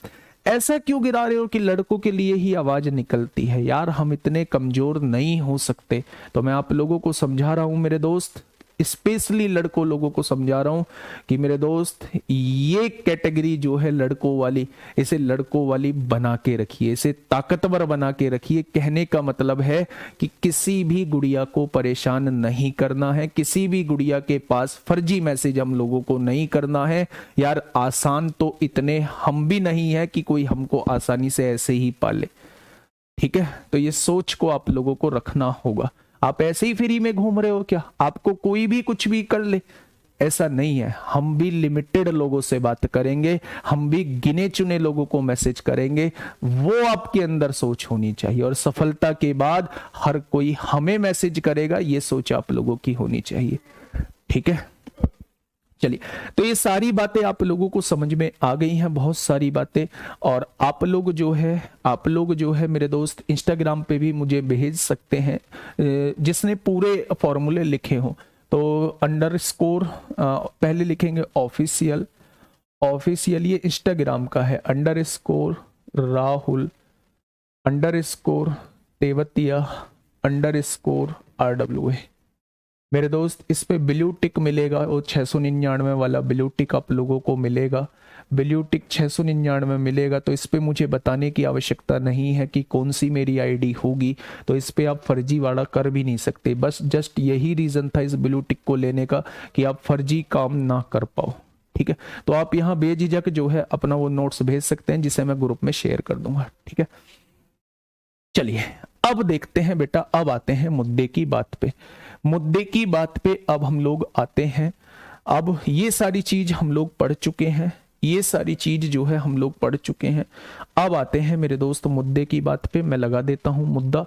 ऐसा क्यों गिरा रहे हो कि लड़कों के लिए ही आवाज निकलती है? यार हम इतने कमजोर नहीं हो सकते। तो मैं आप लोगों को समझा रहा हूं मेरे दोस्त, स्पेशली लड़कों लोगों को समझा रहा हूं कि मेरे दोस्त ये कैटेगरी जो है लड़कों वाली, इसे लड़कों वाली बना के रखिए, इसे ताकतवर बना के रखिए। कहने का मतलब है कि किसी भी गुड़िया को परेशान नहीं करना है, किसी भी गुड़िया के पास फर्जी मैसेज हम लोगों को नहीं करना है। यार आसान तो इतने हम भी नहीं है कि कोई हमको आसानी से ऐसे ही पाले, ठीक है। तो ये सोच को आप लोगों को रखना होगा। आप ऐसे ही फ्री में घूम रहे हो क्या? आपको कोई भी कुछ भी कर ले, ऐसा नहीं है। हम भी लिमिटेड लोगों से बात करेंगे, हम भी गिने चुने लोगों को मैसेज करेंगे। वो आपके अंदर सोच होनी चाहिए, और सफलता के बाद हर कोई हमें मैसेज करेगा, ये सोच आप लोगों की होनी चाहिए, ठीक है। चलिए, तो ये सारी बातें आप लोगों को समझ में आ गई हैं, बहुत सारी बातें। और आप लोग जो है मेरे दोस्त इंस्टाग्राम पे भी मुझे भेज सकते हैं, जिसने पूरे फॉर्मूले लिखे हों। तो अंडरस्कोर पहले लिखेंगे ऑफिशियल, ऑफिशियल ये इंस्टाग्राम का है, underscore Rahul underscore Tewatia underscore RWA। मेरे दोस्त इस पे ब्लू टिक मिलेगा, वो 699 वाला ब्लू टिक आप लोगों को मिलेगा, ब्लू टिक 699 मिलेगा। तो इस पे मुझे बताने की आवश्यकता नहीं है कि कौन सी मेरी आईडी होगी, तो इस पे आप फर्जी वाला कर भी नहीं सकते। बस जस्ट यही रीजन था इस ब्लू टिक को लेने का कि आप फर्जी काम ना कर पाओ, ठीक है। तो आप यहाँ बेझिझक जो है अपना वो नोट्स भेज सकते हैं, जिसे मैं ग्रुप में शेयर कर दूंगा, ठीक है। चलिए अब देखते हैं बेटा, अब आते हैं मुद्दे की बात पे। मुद्दे की बात पे अब हम लोग आते हैं। अब ये सारी चीज हम लोग पढ़ चुके हैं, ये सारी चीज जो है हम लोग पढ़ चुके हैं। अब आते हैं मेरे दोस्त मुद्दे की बात पे। मैं लगा देता हूं मुद्दा।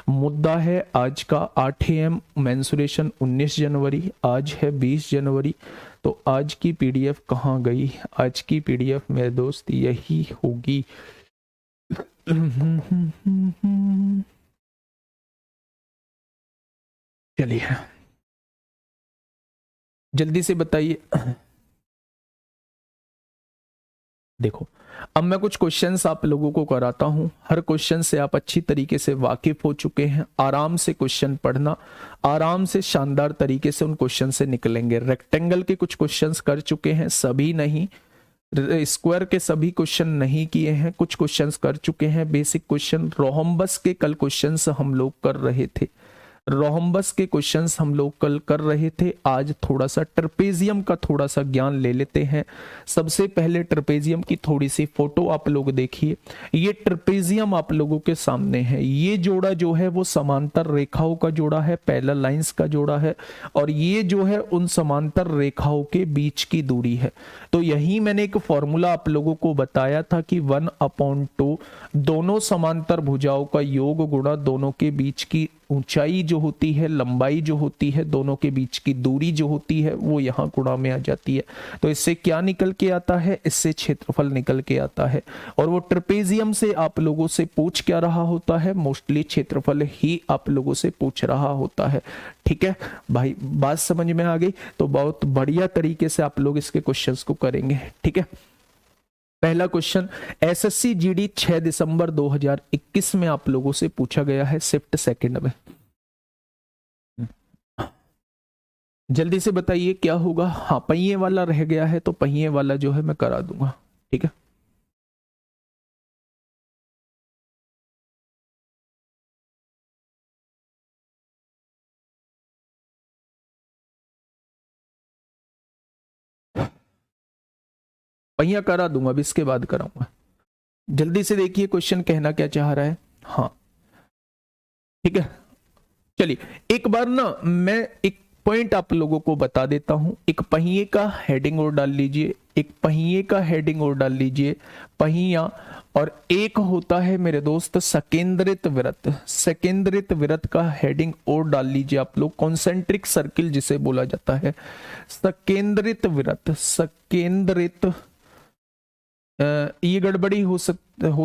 मुद्दा है आज का 8 AM मेंसुरेशन 19 जनवरी, आज है 20 जनवरी। तो आज की PDF कहाँ गई? आज की PDF मेरे दोस्त यही होगी। चलिए जल्दी से बताइए। देखो अब मैं कुछ क्वेश्चंस आप लोगों को कराता हूं, हर क्वेश्चन से आप अच्छी तरीके से वाकिफ हो चुके हैं। आराम से क्वेश्चन पढ़ना, आराम से शानदार तरीके से उन क्वेश्चन से निकलेंगे। रेक्टेंगल के कुछ क्वेश्चंस कर चुके हैं, सभी नहीं, स्क्वायर के सभी क्वेश्चन नहीं किए हैं, कुछ क्वेश्चंस कर चुके हैं। बेसिक क्वेश्चन रोहम्बस के कल क्वेश्चंस हम लोग कर रहे थे, रोहम्बस के क्वेश्चंस हम लोग कल कर रहे थे, आज थोड़ा सा ट्रपेजियम का थोड़ा सा ज्ञान ले लेते हैं। सबसे पहले ट्रपेजियम की थोड़ी सी फोटो आप लोग देखिए। ये ट्रपेजियम आप लोगों के सामने है। ये जोड़ा जो है वो समांतर रेखाओं का जोड़ा है, पैरेलल लाइंस का जोड़ा है, और ये जो है उन समांतर रेखाओं के बीच की दूरी है। तो यही मैंने एक फॉर्मूला आप लोगों को बताया था कि 1/2 दोनों समांतर भुजाओं का योग गुणा दोनों के बीच की ऊंचाई जो होती है, लंबाई जो होती है, दोनों के बीच की दूरी जो होती है, वो यहाँ गुणा में आ जाती है। तो इससे क्या निकल के आता है? इससे क्षेत्रफल निकल के आता है। और वो ट्रपेजियम से आप लोगों से पूछ क्या रहा होता है? मोस्टली क्षेत्रफल ही आप लोगों से पूछ रहा होता है। ठीक है भाई, बात समझ में आ गई? तो बहुत बढ़िया तरीके से आप लोग इसके क्वेश्चंस को करेंगे। ठीक है, पहला क्वेश्चन एसएससी जीडी 6 दिसंबर 2021 में आप लोगों से पूछा गया है, शिफ्ट सेकंड में। जल्दी से बताइए क्या होगा। हाँ, पहिए वाला रह गया है तो पहिए वाला जो है मैं करा दूंगा। ठीक है, पहिया करा दूंगा, अब इसके बाद कराऊंगा। जल्दी से देखिए क्वेश्चन कहना क्या चाह रहा है। हाँ ठीक है, चलिए एक बार ना मैं एक पॉइंट आप लोगों को बता देता हूं। एक पहिए का हेडिंग और डाल लीजिए, एक पहिए का हेडिंग और डाल लीजिए, पहिया। और एक होता है मेरे दोस्त सकेंद्रित वृत्त। सकेंद्रित वृत्त का हेडिंग और डाल लीजिए आप लोग, कॉन्सेंट्रिक सर्किल जिसे बोला जाता है। सकेंद्रित वृत्त, सकेंद्रित, ये गड़बड़ी हो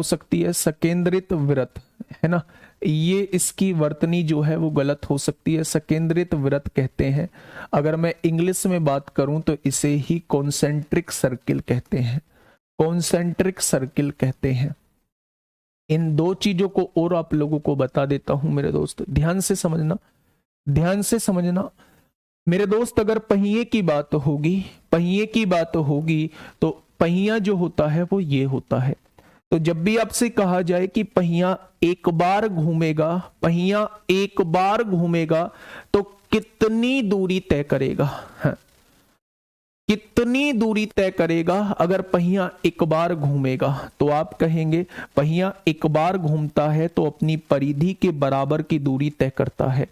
सकती है, सकेंद्रित वृत्त है ना, ये इसकी वर्तनी जो है वो गलत हो सकती है। सकेंद्रित वृत्त कहते हैं। अगर मैं इंग्लिश में बात करूं तो इसे ही कॉन्सेंट्रिक सर्किल कहते हैं, कॉन्सेंट्रिक सर्किल कहते हैं। इन दो चीजों को और आप लोगों को बता देता हूं मेरे दोस्त, ध्यान से समझना, ध्यान से समझना मेरे दोस्त। अगर पहिए की बात होगी, पहिए की बात होगी तो पहिया जो होता है वो ये होता है। तो जब भी आपसे कहा जाए कि पहिया एक बार घूमेगा, पहिया एक बार घूमेगा तो कितनी दूरी तय करेगा? हाँ, कितनी दूरी तय करेगा अगर पहिया एक बार घूमेगा? तो आप कहेंगे पहिया एक बार घूमता है तो अपनी परिधि के बराबर की दूरी तय करता है।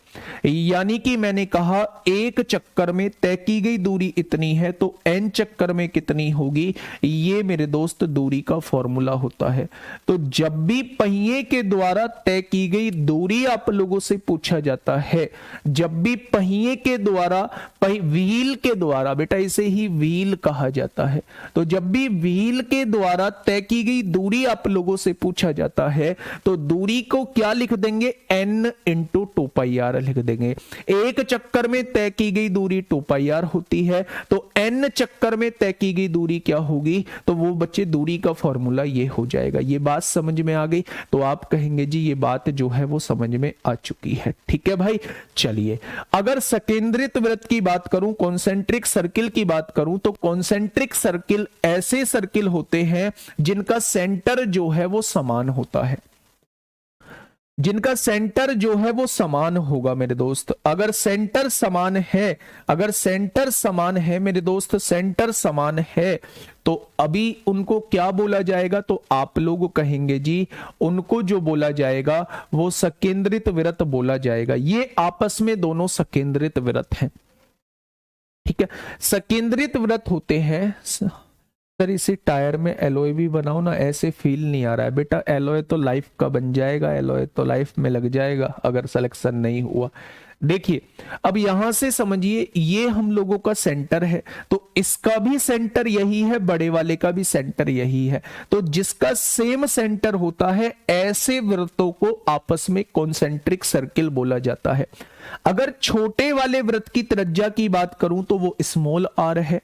यानी कि मैंने कहा एक चक्कर में तय की गई दूरी इतनी है तो n चक्कर में कितनी होगी? ये मेरे दोस्त दूरी का फॉर्मूला होता है। तो जब भी पहिए के द्वारा तय की गई दूरी आप लोगों से पूछा जाता है, जब भी पहिए के द्वारा, व्हील के द्वारा, बेटा इसे ही व्हील कहा जाता है, तो जब भी व्हील के द्वारा तय की गई दूरी आप लोगों से पूछा जाता है तो दूरी को क्या लिख देंगे? n इंटू 2πr लिख देंगे। एक चक्कर में तय की गई दूरी 2πr होती है, तो n चक्कर में तय की गई दूरी क्या होगी? तो वो बच्चे दूरी का फॉर्मूला ये हो जाएगा। ये बात समझ में आ गई? तो आप कहेंगे जी ये बात जो है वो समझ में आ चुकी है। ठीक है भाई, चलिए अगर सकेंद्रित वृत्त की बात करूं, कॉन्सेंट्रिक सर्किल की बात करूं, तो कॉन्सेंट्रिक सर्किल ऐसे सर्किल होते हैं जिनका सेंटर जो है वो समान होता है, जिनका सेंटर जो है वो समान होगा मेरे दोस्त। अगर सेंटर समान है, अगर सेंटर समान है मेरे दोस्त, सेंटर समान है तो अभी उनको क्या बोला जाएगा? तो आप लोग कहेंगे जी उनको जो बोला जाएगा वो सकेंद्रित वृत्त बोला जाएगा। ये आपस में दोनों सकेंद्रित वृत्त हैं। ठीक है, सकेंद्रित वृत्त होते हैं। सर इसी टायर में एलॉय भी बनाओ ना, ऐसे फील नहीं आ रहा है बेटा। एलॉय तो लाइफ का बन जाएगा, एलॉय तो लाइफ में लग जाएगा अगर सिलेक्शन नहीं हुआ। देखिए अब यहां से समझिए, ये हम लोगों का सेंटर है तो इसका भी सेंटर यही है, बड़े वाले का भी सेंटर यही है। तो जिसका सेम सेंटर होता है ऐसे वृत्तों को आपस में कॉन्सेंट्रिक सर्किल बोला जाता है। अगर छोटे वाले वृत्त की त्रिज्या की बात करूं तो वो स्मॉल आर है,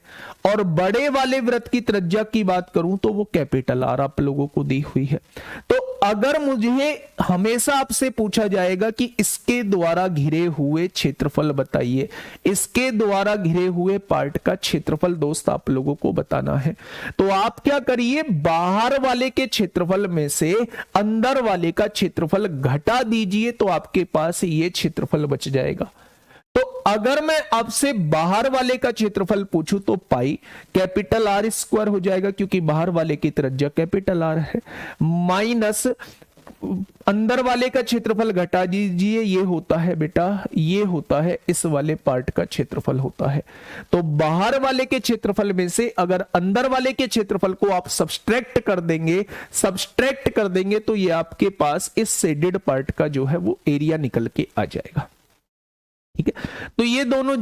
और बड़े वाले वृत्त की त्रिज्या की बात करूं तो वो कैपिटल आर आप लोगों को दी हुई है। तो अगर मुझे हमेशा आपसे पूछा जाएगा कि इसके द्वारा घिरे हुए क्षेत्रफल बताइए, इसके द्वारा घिरे हुए पार्ट का क्षेत्रफल दोस्त आप लोगों को बताना है, तो आप क्या करिए, बाहर वाले के क्षेत्रफल में से अंदर वाले का क्षेत्रफल घटा दीजिए, तो आपके पास ये क्षेत्रफल बच जाएगा। तो अगर मैं आपसे बाहर वाले का क्षेत्रफल पूछूं तो पाई कैपिटल आर स्क्वायर हो जाएगा, क्योंकि बाहर वाले की त्रिज्या कैपिटल आर है, माइनस अंदर वाले का क्षेत्रफल घटा दीजिए, ये होता है बेटा, ये होता है इस वाले पार्ट का क्षेत्रफल होता है। तो बाहर वाले के क्षेत्रफल में से अगर अंदर वाले के क्षेत्रफल को आप सब्सट्रैक्ट कर देंगे तो ये आपके पास इस शेडेड पार्ट का जो है वो एरिया निकल के आ जाएगा। ठीक है, तो ये दोनों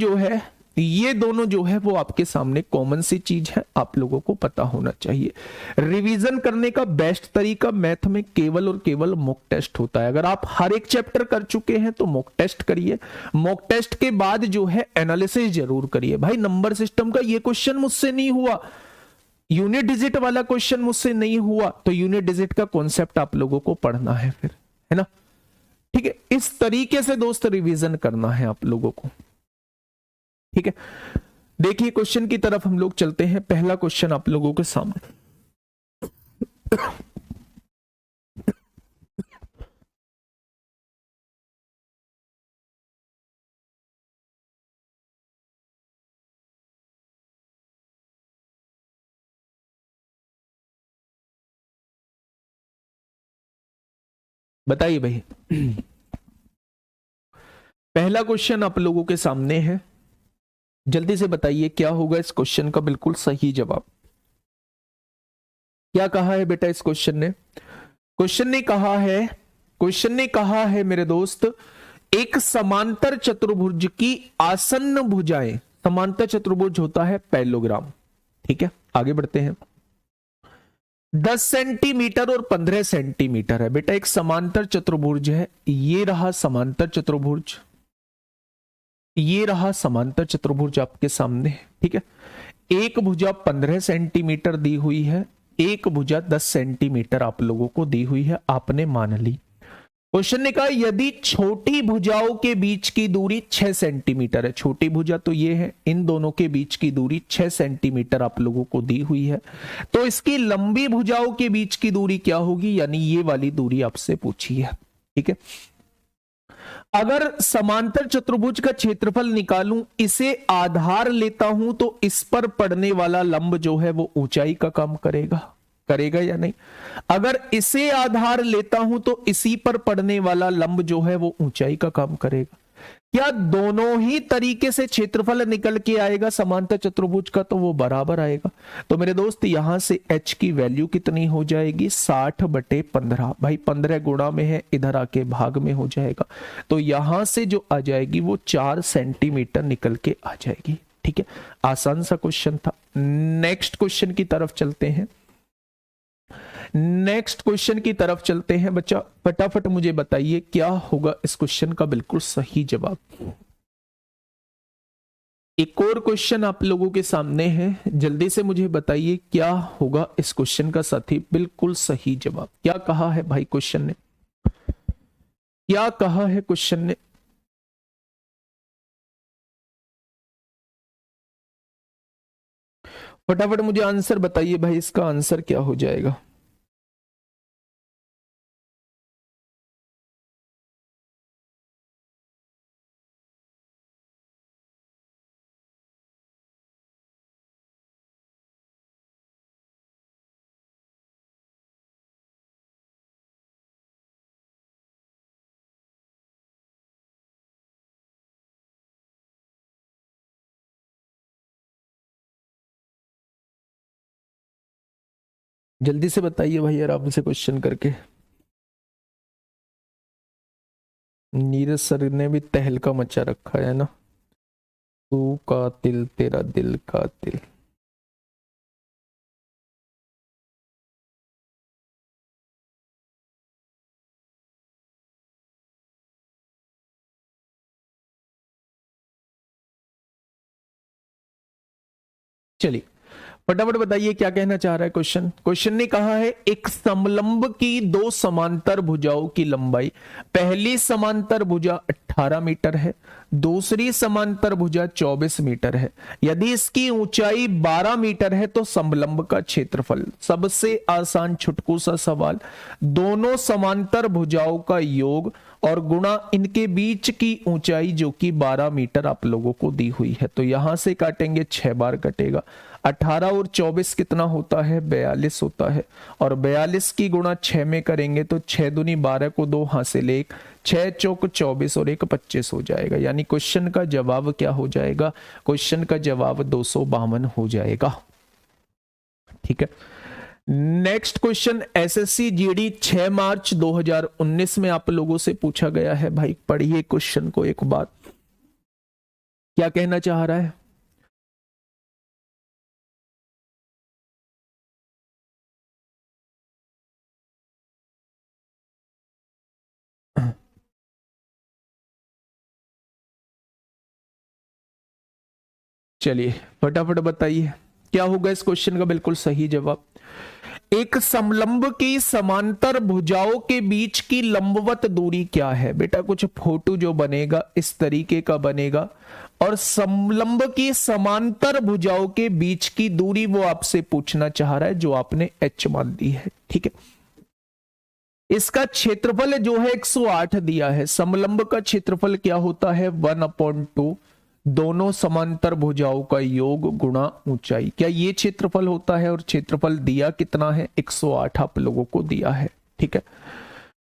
जो है वो आपके सामने कॉमन सी चीज है, आप लोगों को पता होना चाहिए। रिवीजन करने का बेस्ट तरीका मैथ में केवल और केवल मॉक टेस्ट होता है। अगर आप हर एक चैप्टर कर चुके हैं तो मॉक टेस्ट करिए, मॉक टेस्ट के बाद जो है एनालिसिस जरूर करिए। भाई नंबर सिस्टम का ये क्वेश्चन मुझसे नहीं हुआ, यूनिट डिजिट वाला क्वेश्चन मुझसे नहीं हुआ, तो यूनिट डिजिट का कॉन्सेप्ट आप लोगों को पढ़ना है फिर, है ना। ठीक है, इस तरीके से दोस्त रिवीजन करना है आप लोगों को। ठीक है, देखिए क्वेश्चन की तरफ हम लोग चलते हैं। पहला क्वेश्चन आप लोगों के सामने, बताइए भाई। पहला क्वेश्चन आप लोगों के सामने है, जल्दी से बताइए क्या होगा इस क्वेश्चन का बिल्कुल सही जवाब। क्या कहा है बेटा इस क्वेश्चन ने? क्वेश्चन ने कहा है मेरे दोस्त, एक समांतर चतुर्भुज की आसन्न भुजाएं, समांतर चतुर्भुज होता है पैरेललोग्राम। ठीक है, आगे बढ़ते हैं। 10 सेंटीमीटर और 15 सेंटीमीटर है बेटा, एक समांतर चतुर्भुज है, ये रहा समांतर चतुर्भुज, ये रहा समांतर चतुर्भुज आपके सामने। ठीक है, एक भुजा 15 सेंटीमीटर दी हुई है, एक भुजा 10 सेंटीमीटर आप लोगों को दी हुई है, आपने मान ली। क्वेश्चन ने कहा यदि छोटी भुजाओं के बीच की दूरी 6 सेंटीमीटर है, छोटी भुजा तो ये है, इन दोनों के बीच की दूरी 6 सेंटीमीटर आप लोगों को दी हुई है, तो इसकी लंबी भुजाओं के बीच की दूरी क्या होगी, यानी ये वाली दूरी आपसे पूछी है। ठीक है, अगर समांतर चतुर्भुज का क्षेत्रफल निकालूं, इसे आधार लेता हूं, तो इस पर पड़ने वाला लंब जो है वो ऊंचाई का काम करेगा या नहीं? अगर इसे आधार लेता हूं तो इसी पर पड़ने वाला लंब जो है वो ऊंचाई का काम करेगा। क्या दोनों ही तरीके से क्षेत्रफल निकल के आएगा समांतर चतुर्भुज का? तो वो बराबर आएगा। तो मेरे दोस्त यहां से h की वैल्यू कितनी हो जाएगी? 60/15। भाई 15 गुणा में है, इधर आके भाग में हो जाएगा, तो यहां से जो आ जाएगी वो 4 सेंटीमीटर निकल के आ जाएगी। ठीक है, आसान सा क्वेश्चन था। नेक्स्ट क्वेश्चन की तरफ चलते हैं, बच्चा फटाफट मुझे बताइए क्या होगा इस क्वेश्चन का बिल्कुल सही जवाब। एक और क्वेश्चन आप लोगों के सामने है, जल्दी से मुझे बताइए क्या होगा इस क्वेश्चन का साथी बिल्कुल सही जवाब। क्या कहा है भाई क्वेश्चन ने, क्या कहा है क्वेश्चन ने? फटाफट मुझे आंसर बताइए भाई, इसका आंसर क्या हो जाएगा? जल्दी से बताइए भाई आराम से क्वेश्चन करके। नीरज सर ने भी तहलका मचा रखा है ना, तू कातिल तेरा दिल कातिल। चलिए फटाफट बताइए क्या कहना चाह रहा है क्वेश्चन। क्वेश्चन ने कहा है एक समलंब की दो समांतर भुजाओं की लंबाई, पहली समांतर भुजा 18 मीटर है, दूसरी समांतर भुजा 24 मीटर है। यदि इसकी ऊंचाई 12 मीटर है तो समलंब का क्षेत्रफल। सबसे आसान छुटकू सा सवाल, दोनों समांतर भुजाओं का योग और गुणा इनके बीच की ऊंचाई जो कि 12 मीटर आप लोगों को दी हुई है। तो यहां से काटेंगे 6 बार कटेगा। 18 और 24 कितना होता है, 42 होता है। और 42 की गुणा 6 में करेंगे तो 6 दूनी 12 को 2 हासिल 1, 6 चौक 24 और 1 25 हो जाएगा। यानी क्वेश्चन का जवाब क्या हो जाएगा, क्वेश्चन का जवाब 252 हो जाएगा। ठीक है। नेक्स्ट क्वेश्चन एसएससी जीडी 6 मार्च 2019 में आप लोगों से पूछा गया है। भाई पढ़िए क्वेश्चन को एक बार, क्या कहना चाह रहा है। चलिए फटाफट बताइए क्या होगा इस क्वेश्चन का बिल्कुल सही जवाब। एक समलंब की समांतर भुजाओं के बीच की लंबवत दूरी क्या है। बेटा कुछ फोटो जो बनेगा इस तरीके का बनेगा, और समलंब की समांतर भुजाओं के बीच की दूरी वो आपसे पूछना चाह रहा है, जो आपने एच मान दी है। ठीक है। इसका क्षेत्रफल जो है 108 दिया है। समलंब का क्षेत्रफल क्या होता है, 1/2 दोनों समांतर भुजाओं का योग गुणा ऊंचाई। क्या ये क्षेत्रफल होता है, और क्षेत्रफल दिया कितना है, 108 आप लोगों को दिया है। ठीक है।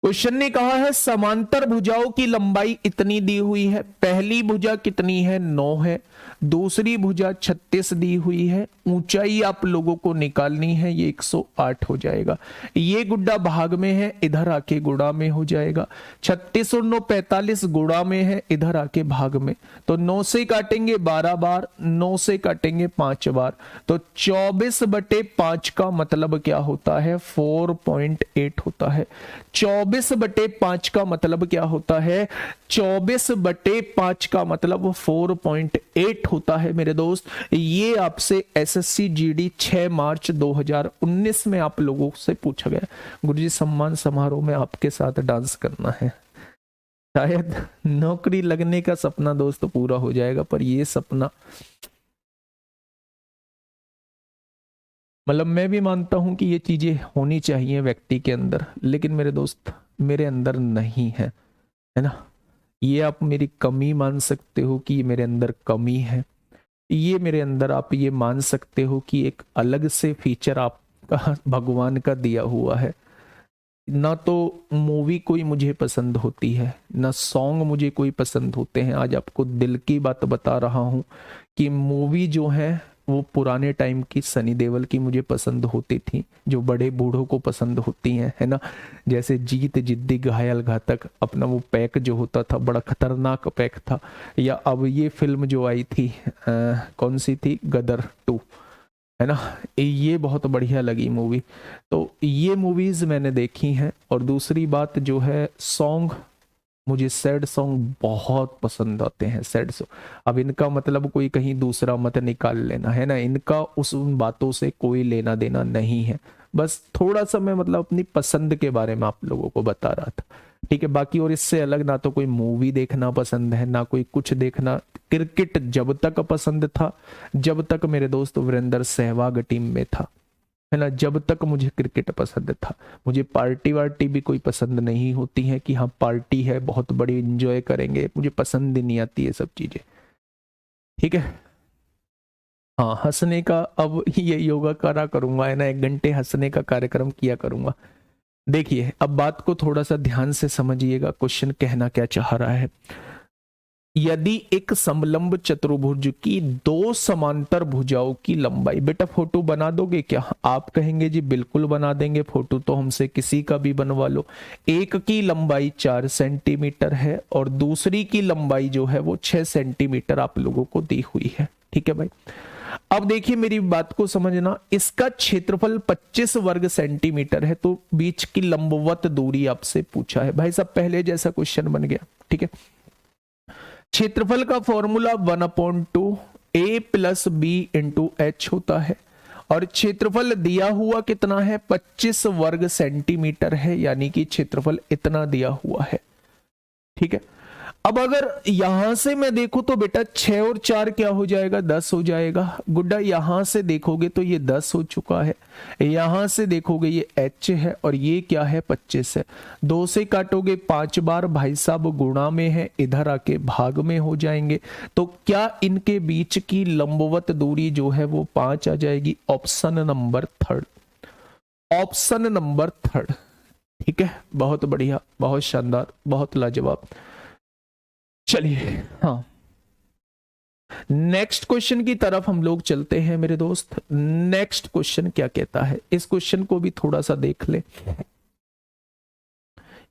क्वेश्चन ने कहा है समांतर भुजाओं की लंबाई इतनी दी हुई है। पहली भुजा कितनी है, 9 है। दूसरी भुजा 36 दी हुई है। ऊंचाई आप लोगों को निकालनी है, ये 108 हो जाएगा। ये गुड्डा भाग में है, इधर आके गुणा में हो जाएगा। 36 और 9 45 गुणा में है, इधर आके भाग में। तो 9 से काटेंगे 12 बार, 9 से काटेंगे 5 बार। तो 24/5 का मतलब क्या होता है, 4.8 होता है। 24/5 का मतलब क्या होता है, 24/5 का मतलब 4.8 होता है मेरे दोस्त। ये आपसे एसएससी जीडी 6 मार्च 2019 में आप लोगों से पूछा गया। गुरुजी सम्मान समारोह में आपके साथ डांस करना है। शायद नौकरी लगने का सपना दोस्त पूरा हो जाएगा, पर ये सपना मतलब मैं भी मानता हूं कि ये चीजें होनी चाहिए व्यक्ति के अंदर, लेकिन मेरे दोस्त मेरे अंदर नहीं है, है ना। ये आप मेरी कमी मान सकते हो कि ये मेरे अंदर कमी है। ये मेरे अंदर आप ये मान सकते हो कि एक अलग से फीचर आपका भगवान का दिया हुआ है। ना तो मूवी कोई मुझे पसंद होती है, ना सॉन्ग मुझे कोई पसंद होते हैं। आज आपको दिल की बात बता रहा हूं कि मूवी जो है वो पुराने टाइम की सनी देओल की मुझे पसंद होती थी, जो बड़े बूढ़ों को पसंद होती हैं, है ना। जैसे जीत जिद्दी घायल घातक, अपना वो पैक जो होता था बड़ा खतरनाक पैक था। या अब ये फिल्म जो आई थी कौन सी थी, गदर 2, है ना। ये बहुत बढ़िया लगी मूवी। तो ये मूवीज मैंने देखी हैं। और दूसरी बात जो है, सॉन्ग मुझे सैड सॉन्ग बहुत पसंद आते हैं, सैड सॉन्ग। अब इनका मतलब कोई कहीं दूसरा मत निकाल लेना, है ना। इनका उस उन बातों से कोई लेना देना नहीं है। बस थोड़ा सा मैं मतलब अपनी पसंद के बारे में आप लोगों को बता रहा था। ठीक है। बाकी और इससे अलग ना तो कोई मूवी देखना पसंद है, ना कोई कुछ देखना। क्रिकेट जब तक पसंद था जब तक मेरे दोस्त वीरेंद्र सहवाग टीम में था, है ना। जब तक मुझे क्रिकेट पसंद था। मुझे पार्टी वार्टी भी कोई पसंद नहीं होती है कि हाँ पार्टी है बहुत बड़ी एंजॉय करेंगे, मुझे पसंद ही नहीं आती है सब चीजें। ठीक है। हाँ हंसने का अब ये योगा करा करूंगा, है ना। 1 घंटे हंसने का कार्यक्रम किया करूंगा। देखिए अब बात को थोड़ा सा ध्यान से समझिएगा, क्वेश्चन कहना क्या चाह रहा है। यदि एक समलंब चतुर्भुज की 2 समांतर भुजाओं की लंबाई, बेटा फोटो बना दोगे क्या, आप कहेंगे जी बिल्कुल बना देंगे, फोटो तो हमसे किसी का भी बनवा लो। एक की लंबाई 4 सेंटीमीटर है और दूसरी की लंबाई जो है वो 6 सेंटीमीटर आप लोगों को दी हुई है। ठीक है भाई। अब देखिए मेरी बात को समझना, इसका क्षेत्रफल 25 वर्ग सेंटीमीटर है। तो बीच की लंबवत दूरी आपसे पूछा है। भाई साहब पहले जैसा क्वेश्चन बन गया। ठीक है। क्षेत्रफल का फॉर्मूला 1/2 a + b × h होता है। और क्षेत्रफल दिया हुआ कितना है 25 वर्ग सेंटीमीटर है, यानी कि क्षेत्रफल इतना दिया हुआ है। ठीक है, अब अगर यहां से मैं देखूं तो बेटा 6 और 4 क्या हो जाएगा 10 हो जाएगा। गुड्डा यहां से देखोगे तो ये 10 हो चुका है, यहां से देखोगे ये h है और ये क्या है 25 है। 2 से काटोगे 5 बार भाई साहब गुणा में है, इधर आके भाग में हो जाएंगे। तो क्या इनके बीच की लंबवत दूरी जो है वो 5 आ जाएगी। Option number third, option number third. ठीक है, बहुत बढ़िया, बहुत शानदार, बहुत लाजवाब। चलिए हाँ, नेक्स्ट क्वेश्चन की तरफ हम लोग चलते हैं मेरे दोस्त। नेक्स्ट क्वेश्चन क्या कहता है, इस क्वेश्चन को भी थोड़ा सा देख ले,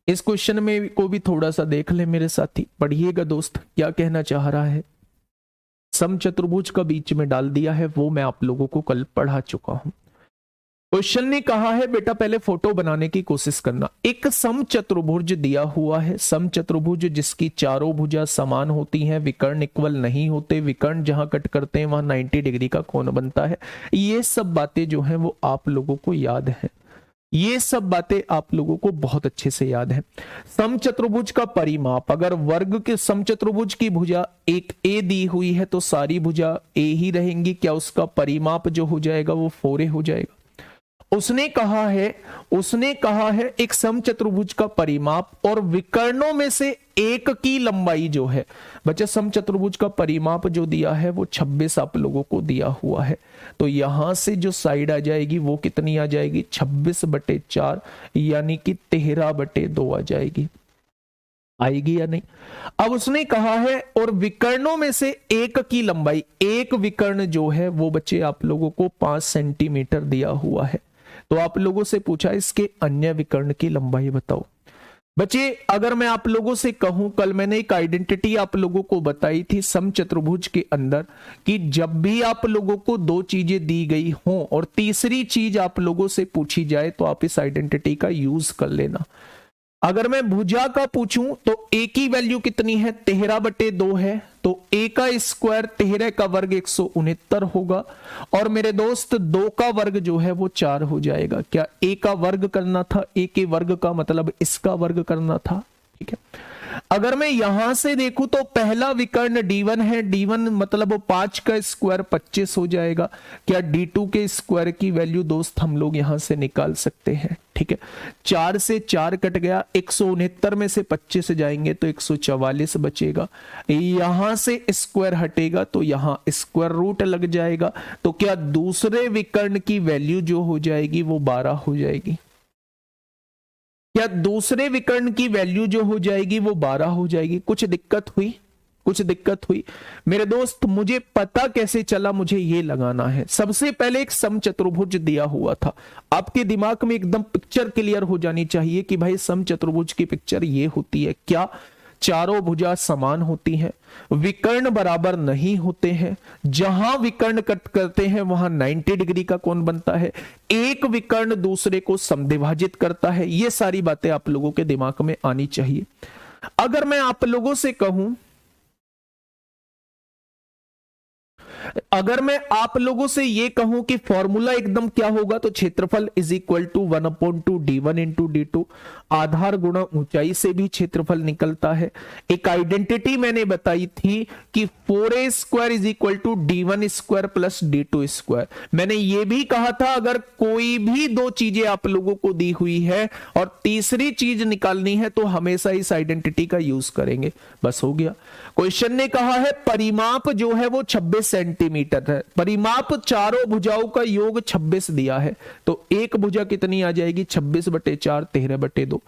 इस क्वेश्चन में को भी थोड़ा सा देख ले मेरे साथी। पढ़िएगा दोस्त, क्या कहना चाह रहा है। समचतुर्भुज का बीच में डाल दिया है, वो मैं आप लोगों को कल पढ़ा चुका हूं। क्वेश्चन ने कहा है बेटा पहले फोटो बनाने की कोशिश करना। एक समचतुर्भुज दिया हुआ है, समचतुर्भुज जिसकी चारों भुजा समान होती हैं, विकर्ण इक्वल नहीं होते, विकर्ण जहां कट करते हैं वहां 90 डिग्री का कोण बनता है। ये सब बातें जो हैं वो आप लोगों को याद है, ये सब बातें आप लोगों को बहुत अच्छे से याद है। समचतुर्भुज का परिमाप, अगर वर्ग के समचतुर्भुज की भुजा एक ए दी हुई है तो सारी भुजा ए ही रहेंगी, क्या उसका परिमाप जो हो जाएगा वो 4a हो जाएगा। उसने कहा है एक समचतुर्भुज का परिमाप और विकर्णों में से एक की लंबाई जो है, बच्चा समचतुर्भुज का परिमाप जो दिया है वो 26 आप लोगों को दिया हुआ है। तो यहां से जो साइड आ जाएगी वो कितनी आ जाएगी 26/4, यानी कि 13/2 आ जाएगी। आएगी या नहीं। अब उसने कहा है और विकर्णों में से एक की लंबाई, एक विकर्ण जो है वो बच्चे आप लोगों को 5 सेंटीमीटर दिया हुआ है। तो आप लोगों से पूछा इसके अन्य विकर्ण की लंबाई बताओ। बच्चे अगर मैं आप लोगों से कहूं, कल मैंने एक आइडेंटिटी आप लोगों को बताई थी समचतुर्भुज के अंदर कि जब भी आप लोगों को 2 चीजें दी गई हों और तीसरी चीज आप लोगों से पूछी जाए तो आप इस आइडेंटिटी का यूज कर लेना। अगर मैं भुजा का पूछूं तो a की वैल्यू कितनी है 13/2 है, तो a का स्क्वायर 13 का वर्ग 169 होगा और मेरे दोस्त 2 का वर्ग जो है वो 4 हो जाएगा। क्या a का वर्ग करना था, a के वर्ग का मतलब इसका वर्ग करना था। ठीक है, अगर मैं यहां से देखूं तो पहला विकर्ण D1 है, D1 मतलब 5 का स्क्वायर 25 हो जाएगा। क्या D2 के स्क्वायर की वैल्यू दोस्त हम लोग यहां से निकाल सकते हैं। ठीक है, 4 से 4 कट गया, 169 में से 25 जाएंगे तो 144 बचेगा। यहां से स्क्वायर हटेगा तो यहां स्क्वायर रूट लग जाएगा। तो क्या दूसरे विकर्ण की वैल्यू जो हो जाएगी वो 12 हो जाएगी। क्या दूसरे विकर्ण की वैल्यू जो हो जाएगी वो 12 हो जाएगी। कुछ दिक्कत हुई, कुछ दिक्कत हुई मेरे दोस्त। मुझे पता कैसे चला, मुझे ये लगाना है। सबसे पहले एक समचतुर्भुज दिया हुआ था, आपके दिमाग में एकदम पिक्चर क्लियर हो जानी चाहिए कि भाई समचतुर्भुज की पिक्चर ये होती है। क्या चारों भुजा समान होती हैं, विकर्ण बराबर नहीं होते हैं, जहां विकर्ण कट करते हैं वहां 90 डिग्री का कोण बनता है, एक विकर्ण दूसरे को समद्विभाजित करता है। ये सारी बातें आप लोगों के दिमाग में आनी चाहिए। अगर मैं आप लोगों से कहूं, अगर मैं आप लोगों से ये कहूं कि फॉर्मूला एकदम क्या होगा तो क्षेत्रफल is equal to 1/2 d1 into d2, आधार गुणा ऊंचाई से भी क्षेत्रफल निकलता है। एक आइडेंटिटी मैंने बताई थी कि 4a square is equal to d1 square plus d2 square. मैंने ये भी कहा था अगर कोई भी 2 चीजें आप लोगों को दी हुई है और तीसरी चीज निकालनी है तो हमेशा इस आइडेंटिटी का यूज करेंगे। बस हो गया। क्वेश्चन ने कहा है परिमाप जो है वो 26 सेंटीमीटर है। परिमाप चारों भुजाओं का योग 26 दिया है, तो एक भुजा कितनी आ जाएगी 26/4 13/2।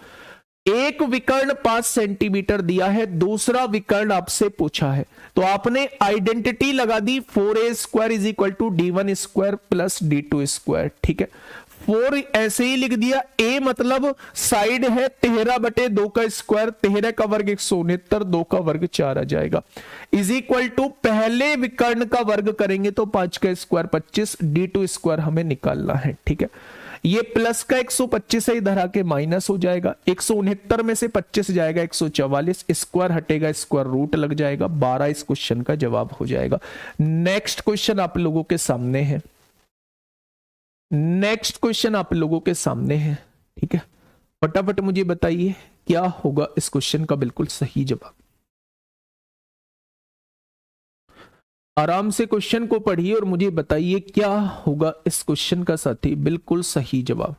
एक विकर्ण 5 सेंटीमीटर दिया है, दूसरा विकर्ण आपसे पूछा है तो आपने आइडेंटिटी लगा दी 4a square is equal to d1 square plus d2 square. ठीक है, 4 ऐसे ही लिख दिया। a मतलब साइड है 13/2 का स्क्वायर, 13 का वर्ग 169, 2 का वर्ग 4 आ जाएगा। इज इक्वल टू पहले विकर्ण का वर्ग करेंगे तो 5 का स्क्वायर 25, d2 स्क्वायर हमें निकालना है। ठीक है, ये प्लस का 125 है, इधर आके माइनस हो जाएगा। 169 में से 25 जाएगा 144, स्क्वायर हटेगा, स्क्वायर रूट लग जाएगा। 12 इस क्वेश्चन का जवाब हो जाएगा। नेक्स्ट क्वेश्चन आप लोगों के सामने है। नेक्स्ट क्वेश्चन आप लोगों के सामने है, ठीक है। फटाफट मुझे बताइए क्या होगा इस क्वेश्चन का बिल्कुल सही जवाब। आराम से क्वेश्चन को पढ़िए और मुझे बताइए क्या होगा इस क्वेश्चन का साथी बिल्कुल सही जवाब।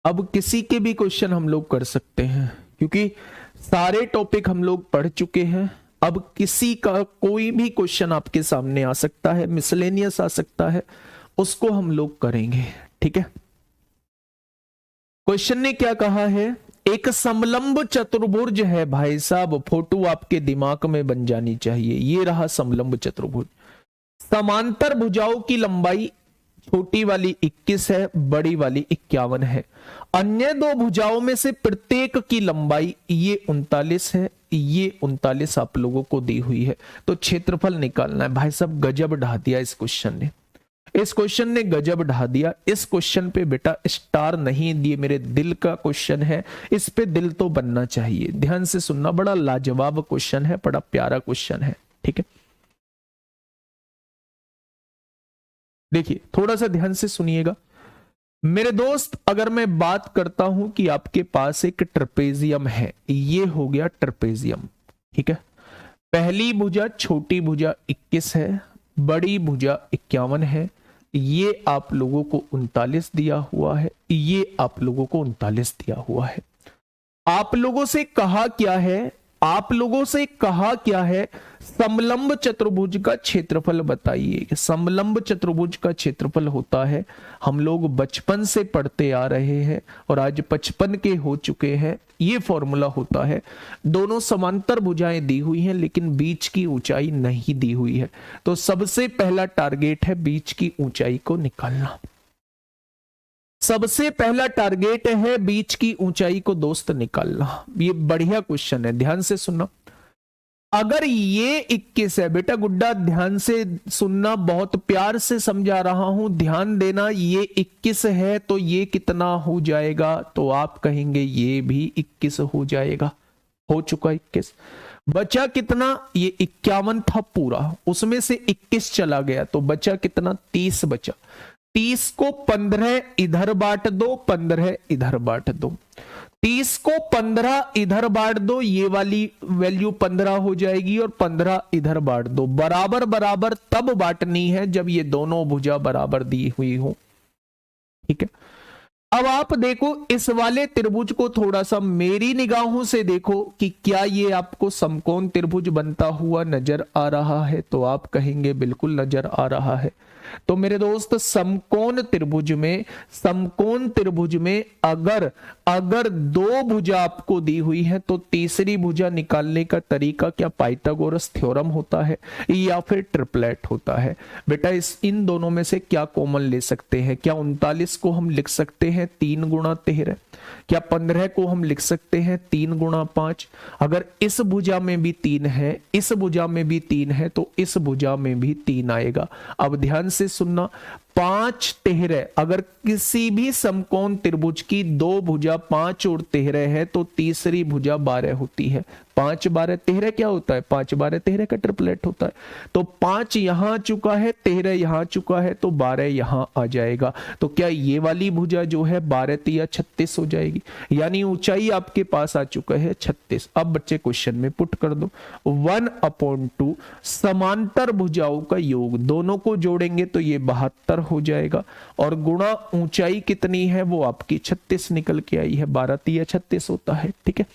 अब किसी के भी क्वेश्चन हम लोग कर सकते हैं क्योंकि सारे टॉपिक हम लोग पढ़ चुके हैं। अब किसी का कोई भी क्वेश्चन आपके सामने आ सकता है, मिसलेनियस आ सकता है, उसको हम लोग करेंगे, ठीक है। क्वेश्चन ने क्या कहा है, एक समलंब चतुर्भुज है भाई साहब, फोटो आपके दिमाग में बन जानी चाहिए। ये रहा समलंब चतुर्भुज। समांतर भुजाओं की लंबाई छोटी वाली 21 है, बड़ी वाली 51 है। अन्य दो भुजाओं में से प्रत्येक की लंबाई ये 39 है, ये 39 आप लोगों को दी हुई है। तो क्षेत्रफल निकालना है। भाई साहब गजब ढा दिया इस क्वेश्चन ने, इस क्वेश्चन ने गजब ढा दिया। इस क्वेश्चन पे बेटा स्टार नहीं दिए, मेरे दिल का क्वेश्चन है, इस पे दिल तो बनना चाहिए। ध्यान से सुनना, बड़ा लाजवाब क्वेश्चन है, बड़ा प्यारा क्वेश्चन है, ठीक है। देखिए थोड़ा सा ध्यान से सुनिएगा मेरे दोस्त। अगर मैं बात करता हूं कि आपके पास एक ट्रपेजियम है, ये हो गया ट्रपेजियम, ठीक है। पहली भुजा छोटी भुजा 21 है, बड़ी भुजा 51 है। ये आप लोगों को 39 दिया हुआ है, ये आप लोगों को 39 दिया हुआ है। आप लोगों से कहा क्या है, आप लोगों से कहा क्या है, समलंब चतुर्भुज का क्षेत्रफल बताइए। समलंब चतुर्भुज का क्षेत्रफल होता है, हम लोग बचपन से पढ़ते आ रहे हैं और आज 55 के हो चुके हैं। ये फॉर्मूला होता है, दोनों समांतर भुजाएं दी हुई हैं लेकिन बीच की ऊंचाई नहीं दी हुई है। तो सबसे पहला टारगेट है बीच की ऊंचाई को निकालना। सबसे पहला टारगेट है बीच की ऊंचाई को दोस्त निकालना। ये बढ़िया क्वेश्चन है, ध्यान से सुनना। अगर ये 21 है, बेटा गुड्डा ध्यान से सुनना, बहुत प्यार से समझा रहा हूं, ध्यान देना। ये 21 है तो ये कितना हो जाएगा, तो आप कहेंगे ये भी 21 हो जाएगा। हो चुका 21। बचा कितना, ये 51 था पूरा, उसमें से 21 चला गया तो बचा कितना, 30 बचा। 30 को 15 इधर बांट दो, 15 इधर बांट दो। 30 को 15 इधर बांट दो, ये वाली वैल्यू 15 हो जाएगी और 15 इधर बांट दो। बराबर बराबर तब बांटनी है जब ये दोनों भुजा बराबर दी हुई हो, ठीक है। अब आप देखो इस वाले त्रिभुज को थोड़ा सा मेरी निगाहों से देखो कि क्या ये आपको समकोण त्रिभुज बनता हुआ नजर आ रहा है, तो आप कहेंगे बिल्कुल नजर आ रहा है। तो मेरे दोस्त समकोण त्रिभुज में अगर दो भुजा आपको दी हुई है तो तीसरी भुजा निकालने का तरीका क्या पाइथागोरस थ्योरम होता है या फिर ट्रिपलेट होता है। बेटा इन दोनों में से क्या कॉमन ले सकते हैं, क्या 39 को हम लिख सकते हैं 3 गुणा 13, क्या 15 को हम लिख सकते हैं 3 गुणा 5। अगर इस भुजा में भी 3 है, इस भुजा में भी 3 है तो इस भुजा में भी 3 आएगा। अब ध्यान से सुनना, 5 13, अगर किसी भी समकोण त्रिभुज की दो भुजा 5 और 13 है तो तीसरी भुजा 12 होती है। 5 12 13 क्या होता है, 5 12 13 का ट्रिपलेट होता है। तो 5 यहां आ चुका है, 13 यहां चुका है तो 12 यहां आ जाएगा। तो क्या ये वाली भुजा जो है 12 तिया 36 हो जाएगी, यानी ऊंचाई आपके पास आ चुका है 36। अब बच्चे क्वेश्चन में पुट कर दो, 1/2 समांतर भुजाओं का योग, दोनों को जोड़ेंगे तो ये 72 हो जाएगा और गुणा ऊंचाई कितनी है वो आपकी 36 निकल के आई है, 12 तिया 36 होता है, ठीक है।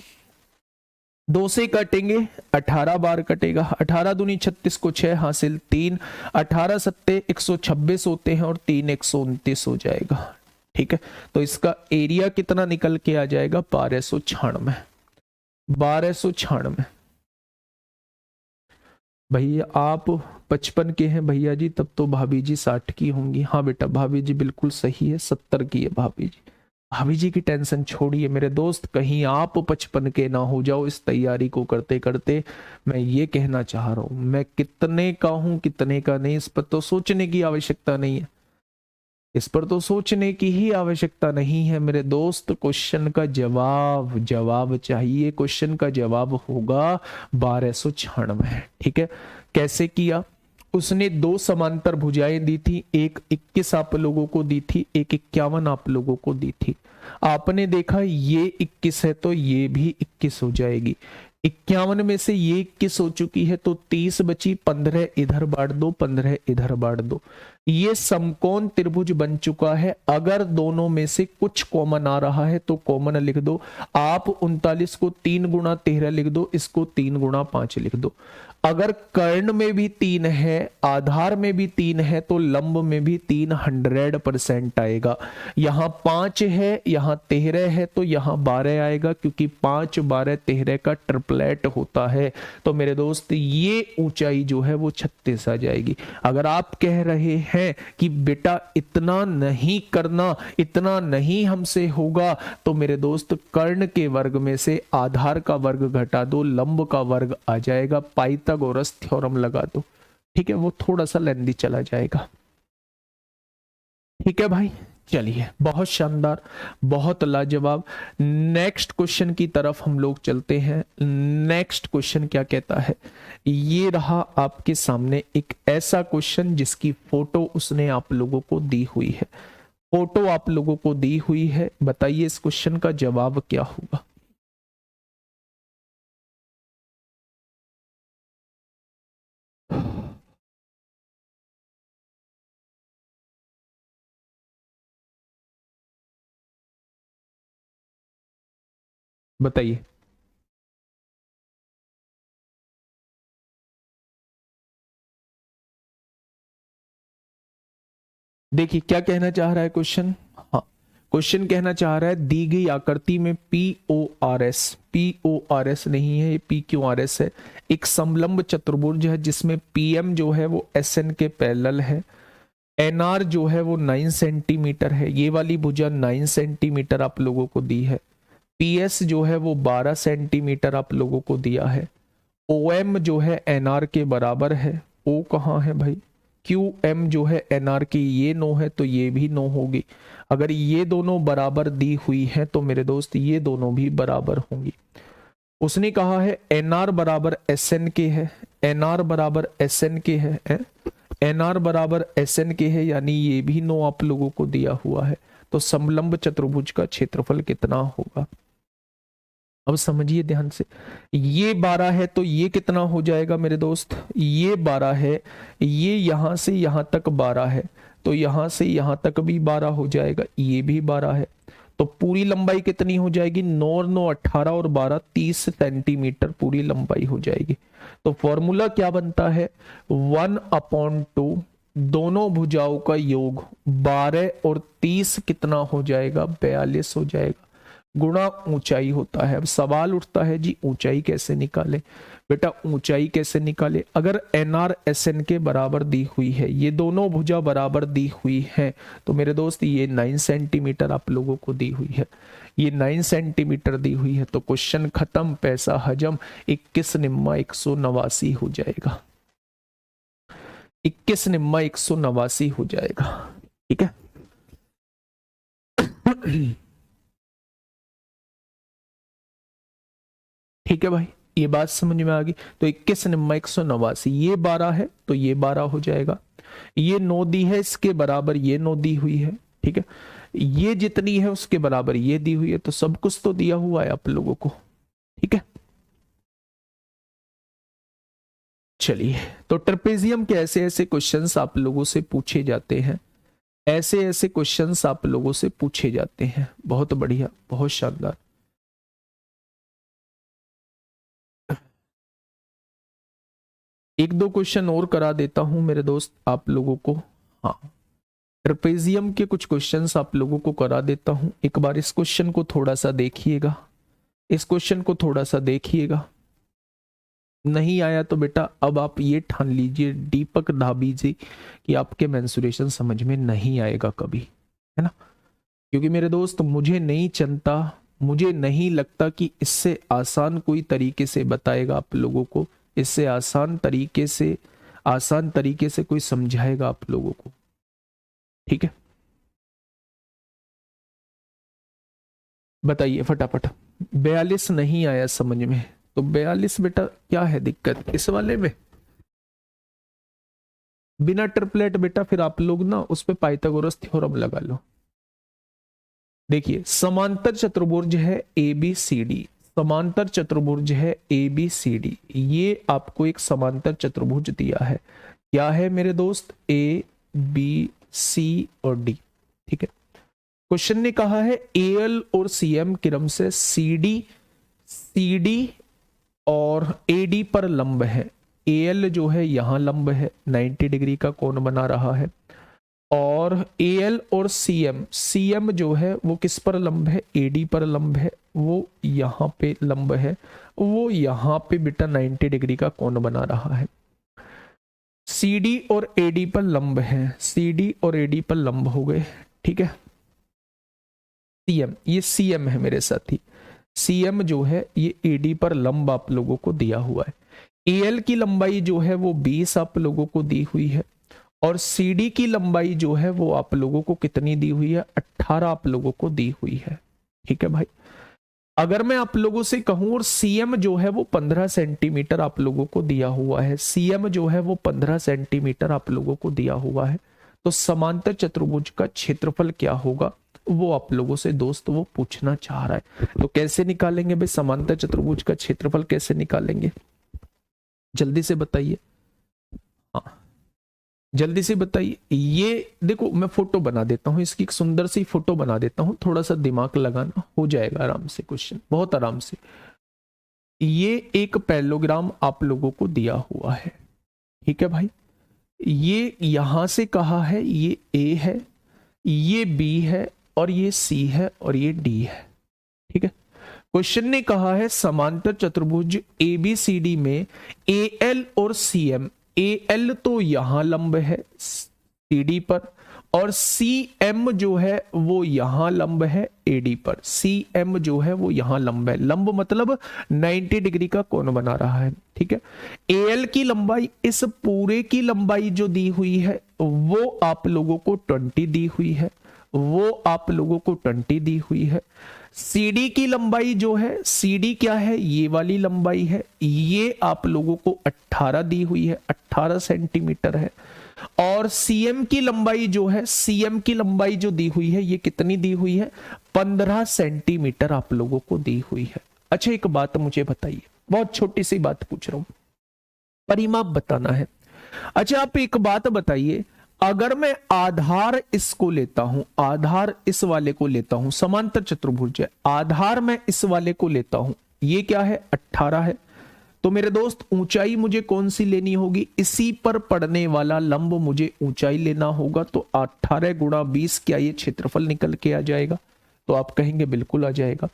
2 से काटेंगे 18 बार कटेगा, 18 दूनी 36 को 6 हासिल 3, 18 सत्ते 126 होते हैं और 3 129 हो जाएगा, ठीक है। तो इसका एरिया कितना निकल के आ जाएगा, 1296। 1296 भैया आप 55 के हैं भैया जी, तब तो भाभी जी 60 की होंगी। हाँ बेटा भाभी जी बिल्कुल सही है, 70 की है भाभी जी। भाभी जी की टेंशन छोड़िए मेरे दोस्त, कहीं आप 55 के ना हो जाओ इस तैयारी को करते करते। मैं ये कहना चाह रहा हूं, मैं कितने का हूं कितने का नहीं, इस पर तो सोचने की आवश्यकता नहीं है, इस पर तो सोचने की ही आवश्यकता नहीं है मेरे दोस्त। क्वेश्चन का जवाब जवाब चाहिए, क्वेश्चन का जवाब होगा 1296। ठीक है, कैसे किया? उसने दो समांतर भुजाएं दी थी, एक 21 आप लोगों को दी थी, एक 51 आप लोगों को दी थी। आपने देखा ये 21 है तो ये भी 21 हो जाएगी, 51 में से ये 21 हो चुकी है तो 30 बची, 15 इधर बांट दो, 15 इधर बांट दो। ये समकोण त्रिभुज बन चुका है। अगर दोनों में से कुछ कॉमन आ रहा है तो कॉमन लिख दो। आप 39 को 3 गुणा 13 लिख दो, इसको 3 गुणा 5 लिख दो। अगर कर्ण में भी 3 है, आधार में भी 3 है, तो लंब में भी 3 100% आएगा। यहां 5 है, यहां 13 है, तो यहां 12 आएगा, क्योंकि 5 12 13 का ट्रिपलेट होता है। तो मेरे दोस्त ये ऊंचाई जो है वो 36 आ जाएगी। अगर आप कह रहे हैं कि बेटा इतना नहीं करना, इतना नहीं हमसे होगा, तो मेरे दोस्त कर्ण के वर्ग में से आधार का वर्ग घटा दो, लंब का वर्ग आ जाएगा, पाइथागोरस थ्योरम लगा दो। ठीक है, वो थोड़ा सा लेंदी चला जाएगा। ठीक है भाई, चलिए, बहुत शानदार, बहुत लाजवाब। नेक्स्ट क्वेश्चन की तरफ हम लोग चलते हैं। नेक्स्ट क्वेश्चन क्या कहता है? ये रहा आपके सामने एक ऐसा क्वेश्चन जिसकी फोटो उसने आप लोगों को दी हुई है, फोटो आप लोगों को दी हुई है। बताइए इस क्वेश्चन का जवाब क्या होगा? बताइए। देखिए क्या कहना चाह रहा है क्वेश्चन। हाँ, क्वेश्चन कहना चाह रहा है दी गई आकृति में पी ओ आर एस नहीं है, ये पी क्यू आर एस है, एक समलंब चतुर्भुज है जिसमें पीएम जो है वो एस एन के पैरेलल है, एनआर जो है वो 9 सेंटीमीटर है, ये वाली भुजा 9 सेंटीमीटर आप लोगों को दी है, पीएस जो है वो 12 सेंटीमीटर आप लोगों को दिया है, ओएम जो है एनआर के बराबर है, ओ कहाँ है भाई, क्यू एम जो है एनआर की ये 9 है तो ये भी 9 होगी। अगर ये दोनों बराबर दी हुई हैं तो मेरे दोस्त ये दोनों भी बराबर होंगी। उसने कहा है एनआर बराबर एस एन के है, एनआर बराबर एस एन के है, एनआर बराबर एस एन के है, यानी ये भी 9 आप लोगों को दिया हुआ है। तो समलंब चतुर्भुज का क्षेत्रफल कितना होगा? अब समझिए ध्यान से, ये 12 है तो ये कितना हो जाएगा मेरे दोस्त? ये 12 है, ये यहां से यहां तक 12 है, तो यहां से यहां तक भी 12 हो जाएगा, ये भी 12 है। तो पूरी लंबाई कितनी हो जाएगी? 9 और 9 18 और 12 30 सेंटीमीटर पूरी लंबाई हो जाएगी। तो फॉर्मूला क्या बनता है? 1/2 दोनों भुजाओं का योग 12 और 30 कितना हो जाएगा? 42 हो जाएगा, गुणा ऊंचाई होता है। अब सवाल उठता है जी ऊंचाई कैसे निकाले? बेटा ऊंचाई कैसे निकाले? अगर एन आर एस एन के बराबर दी हुई है, ये दोनों भुजा बराबर दी हुई है, तो मेरे दोस्त ये 9 सेंटीमीटर आप लोगों को दी हुई है, ये 9 सेंटीमीटर दी हुई है, तो क्वेश्चन खत्म, पैसा हजम। 21 निम्मा 189 हो जाएगा, 21 निम्मा 189 हो जाएगा। ठीक है ठीक है भाई, ये बात समझ में आ गई। तो 21 निम्मा 189, ये 12 है तो ये 12 हो जाएगा, ये 9 दी है, इसके बराबर ये 9 दी हुई है। ठीक है, ये जितनी है उसके बराबर ये दी हुई है, तो सब कुछ तो दिया हुआ है आप लोगों को। ठीक है, चलिए, तो ट्रेपेजियम के ऐसे ऐसे क्वेश्चंस आप लोगों से पूछे जाते हैं, ऐसे ऐसे क्वेश्चंस आप लोगों से पूछे जाते हैं। बहुत बढ़िया, बहुत शानदार। एक दो क्वेश्चन और करा देता हूं मेरे दोस्त आप लोगों को। हाँ, ट्रेपेजियम के कुछ क्वेश्चंस आप लोगों को करा देता हूं। एक बार इस क्वेश्चन को थोड़ा सा देखिएगा, इस क्वेश्चन को थोड़ा सा देखिएगा। नहीं आया तो बेटा अब आप ये ठान लीजिए, दीपक धाबी जी, कि आपके मेंसुरेशन समझ में नहीं आएगा कभी, है ना। क्योंकि मेरे दोस्त मुझे नहीं लगता कि इससे आसान कोई तरीके से बताएगा आप लोगों को, इससे आसान तरीके से कोई समझाएगा आप लोगों को। ठीक है, बताइए फटाफट। 42 नहीं आया समझ में, तो 42 बेटा क्या है दिक्कत इस वाले में? बिना ट्रिपलेट बेटा फिर आप लोग ना उस पे पाइथागोरस थ्योरम लगा लो। देखिए समांतर चतुर्भुज है ABCD, समांतर चतुर्भुज है ABCD, ये आपको एक समांतर चतुर्भुज दिया है। क्या है मेरे दोस्त? ABC और D। ठीक है, क्वेश्चन ने कहा है AL और CM क्रम से CD और AD पर लंब है। AL जो है यहां लंब है, 90 डिग्री का कोण बना रहा है, और AL और CM जो है वो किस पर लंब है? AD पर लंब है, वो यहां पे लंब है, वो यहां पे बेटा 90 डिग्री का कोण बना रहा है। CD और AD पर लंब है, CD और AD पर लंब हो गए। ठीक है, ये CM है मेरे साथी, CM जो है ये AD पर लंब आप लोगों को दिया हुआ है। AL की लंबाई जो है वो 20 आप लोगों को दी हुई है, और CD की लंबाई जो है वो आप लोगों को कितनी दी हुई है? 18 आप लोगों को दी हुई है। ठीक है भाई, अगर मैं आप लोगों से कहूं और CM जो है वो 15 सेंटीमीटर आप लोगों को दिया हुआ है, CM जो है वो 15 सेंटीमीटर आप लोगों को दिया हुआ है, तो समांतर चतुर्भुज का क्षेत्रफल क्या होगा वो आप लोगों से दोस्त वो पूछना चाह रहा है। तो कैसे निकालेंगे भाई समांतर चतुर्भुज का क्षेत्रफल, कैसे निकालेंगे जल्दी से बताइए। हाँ जल्दी से बताइए। ये देखो मैं फोटो बना देता हूं, इसकी एक सुंदर सी फोटो बना देता हूं, थोड़ा सा दिमाग लगाना, हो जाएगा आराम से क्वेश्चन, बहुत आराम से। ये एक पैरेललोग्राम आप लोगों को दिया हुआ है। ठीक है भाई, ये यहां से कहा है ये A है, ये B है, और ये C है, और ये D है। ठीक है, क्वेश्चन ने कहा है समांतर चतुर्भुज ABCD में AL और CM, AL तो यहां लंब है CD पर, और CM जो है वो यहां लंब है AD पर। CM जो है वो यहां लंब है, लंब मतलब 90 डिग्री का कोण बना रहा है। ठीक है, AL की लंबाई, इस पूरे की लंबाई जो दी हुई है वो आप लोगों को 20 दी हुई है, वो आप लोगों को 20 दी हुई है। CD की लंबाई जो है, CD क्या है? ये वाली लंबाई है, ये आप लोगों को 18 दी हुई है, 18 सेंटीमीटर है। और CM की लंबाई जो है, CM की लंबाई जो दी हुई है ये कितनी दी हुई है? 15 सेंटीमीटर आप लोगों को दी हुई है। अच्छा एक बात मुझे बताइए, बहुत छोटी सी बात पूछ रहा हूं, परिमाप बताना है। अच्छा आप एक बात बताइए, अगर मैं आधार इसको लेता हूं, आधार इस वाले को लेता हूं, समांतर चतुर्भुज है, आधार मैं इस वाले को लेता हूं, ये क्या है? 18 है, तो मेरे दोस्त ऊंचाई मुझे कौन सी लेनी होगी? इसी पर पड़ने वाला लंब मुझे ऊंचाई लेना होगा, तो 18 गुणा 20 क्या ये क्षेत्रफल निकल के आ जाएगा? तो आप कहेंगे बिल्कुल आ जाएगा।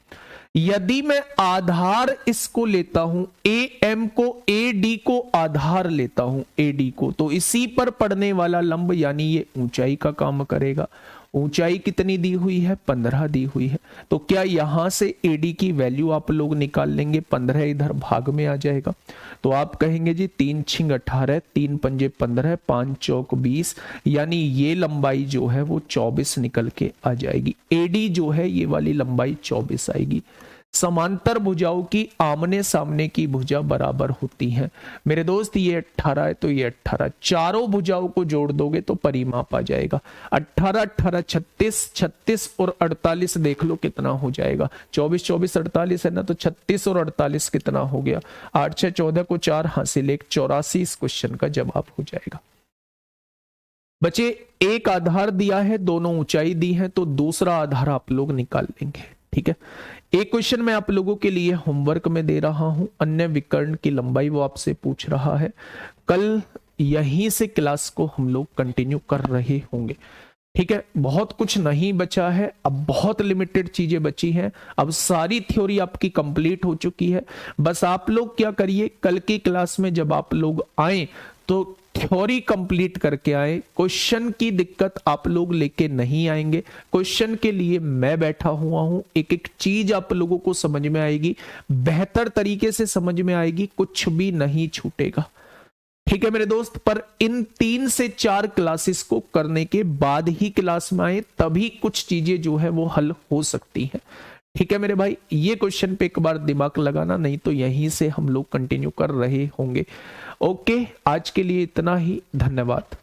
यदि मैं आधार इसको लेता हूं, AM को, AD को आधार लेता हूं, AD को, तो इसी पर पड़ने वाला लंब यानी ये ऊंचाई का काम करेगा। ऊंचाई कितनी दी हुई है? 15 दी हुई है। तो क्या यहां से AD की वैल्यू आप लोग निकाल लेंगे? 15 इधर भाग में आ जाएगा, तो आप कहेंगे जी 3 छिंग 18, 3 पंजे 15, 5 चौक 20, यानी ये लंबाई जो है वो 24 निकल के आ जाएगी। AD जो है ये वाली लंबाई 24 आएगी। समांतर भुजाओं की आमने सामने की भुजा बराबर होती हैं। मेरे दोस्त ये 18 है तो ये 18, चारों भुजाओं को जोड़ दोगे तो परिमाप आ जाएगा। 18 18 36, 36 और 48 देख लो कितना हो जाएगा। 24 24 48 है ना, तो 36 और 48 कितना हो गया? 8 6 14 को 4 हासिल 1, 84 इस क्वेश्चन का जवाब हो जाएगा। बच्चे एक आधार दिया है, दोनों ऊंचाई दी है, तो दूसरा आधार आप लोग निकाल लेंगे। ठीक है, एक क्वेश्चन मैं आप लोगों के लिए होमवर्क में दे रहा हूं, अन्य विकर्ण की लंबाई वो आपसे पूछ रहा है। कल यहीं से क्लास को हम लोग कंटिन्यू कर रहे होंगे। ठीक है, बहुत कुछ नहीं बचा है, अब बहुत लिमिटेड चीजें बची हैं। अब सारी थ्योरी आपकी कंप्लीट हो चुकी है। बस आप लोग क्या करिए, कल की क्लास में जब आप लोग आए तो थ्योरी कंप्लीट करके आए। क्वेश्चन की दिक्कत आप लोग लेके नहीं आएंगे, क्वेश्चन के लिए मैं बैठा हुआ हूं, एक एक चीज आप लोगों को समझ में आएगी, बेहतर तरीके से समझ में आएगी, कुछ भी नहीं छूटेगा। ठीक है मेरे दोस्त, पर इन 3 से 4 क्लासेस को करने के बाद ही क्लास में आए, तभी कुछ चीजें जो है वो हल हो सकती है। ठीक है मेरे भाई, ये क्वेश्चन पे एक बार दिमाग लगाना, नहीं तो यहीं से हम लोग कंटिन्यू कर रहे होंगे। ओके, आज के लिए इतना ही, धन्यवाद।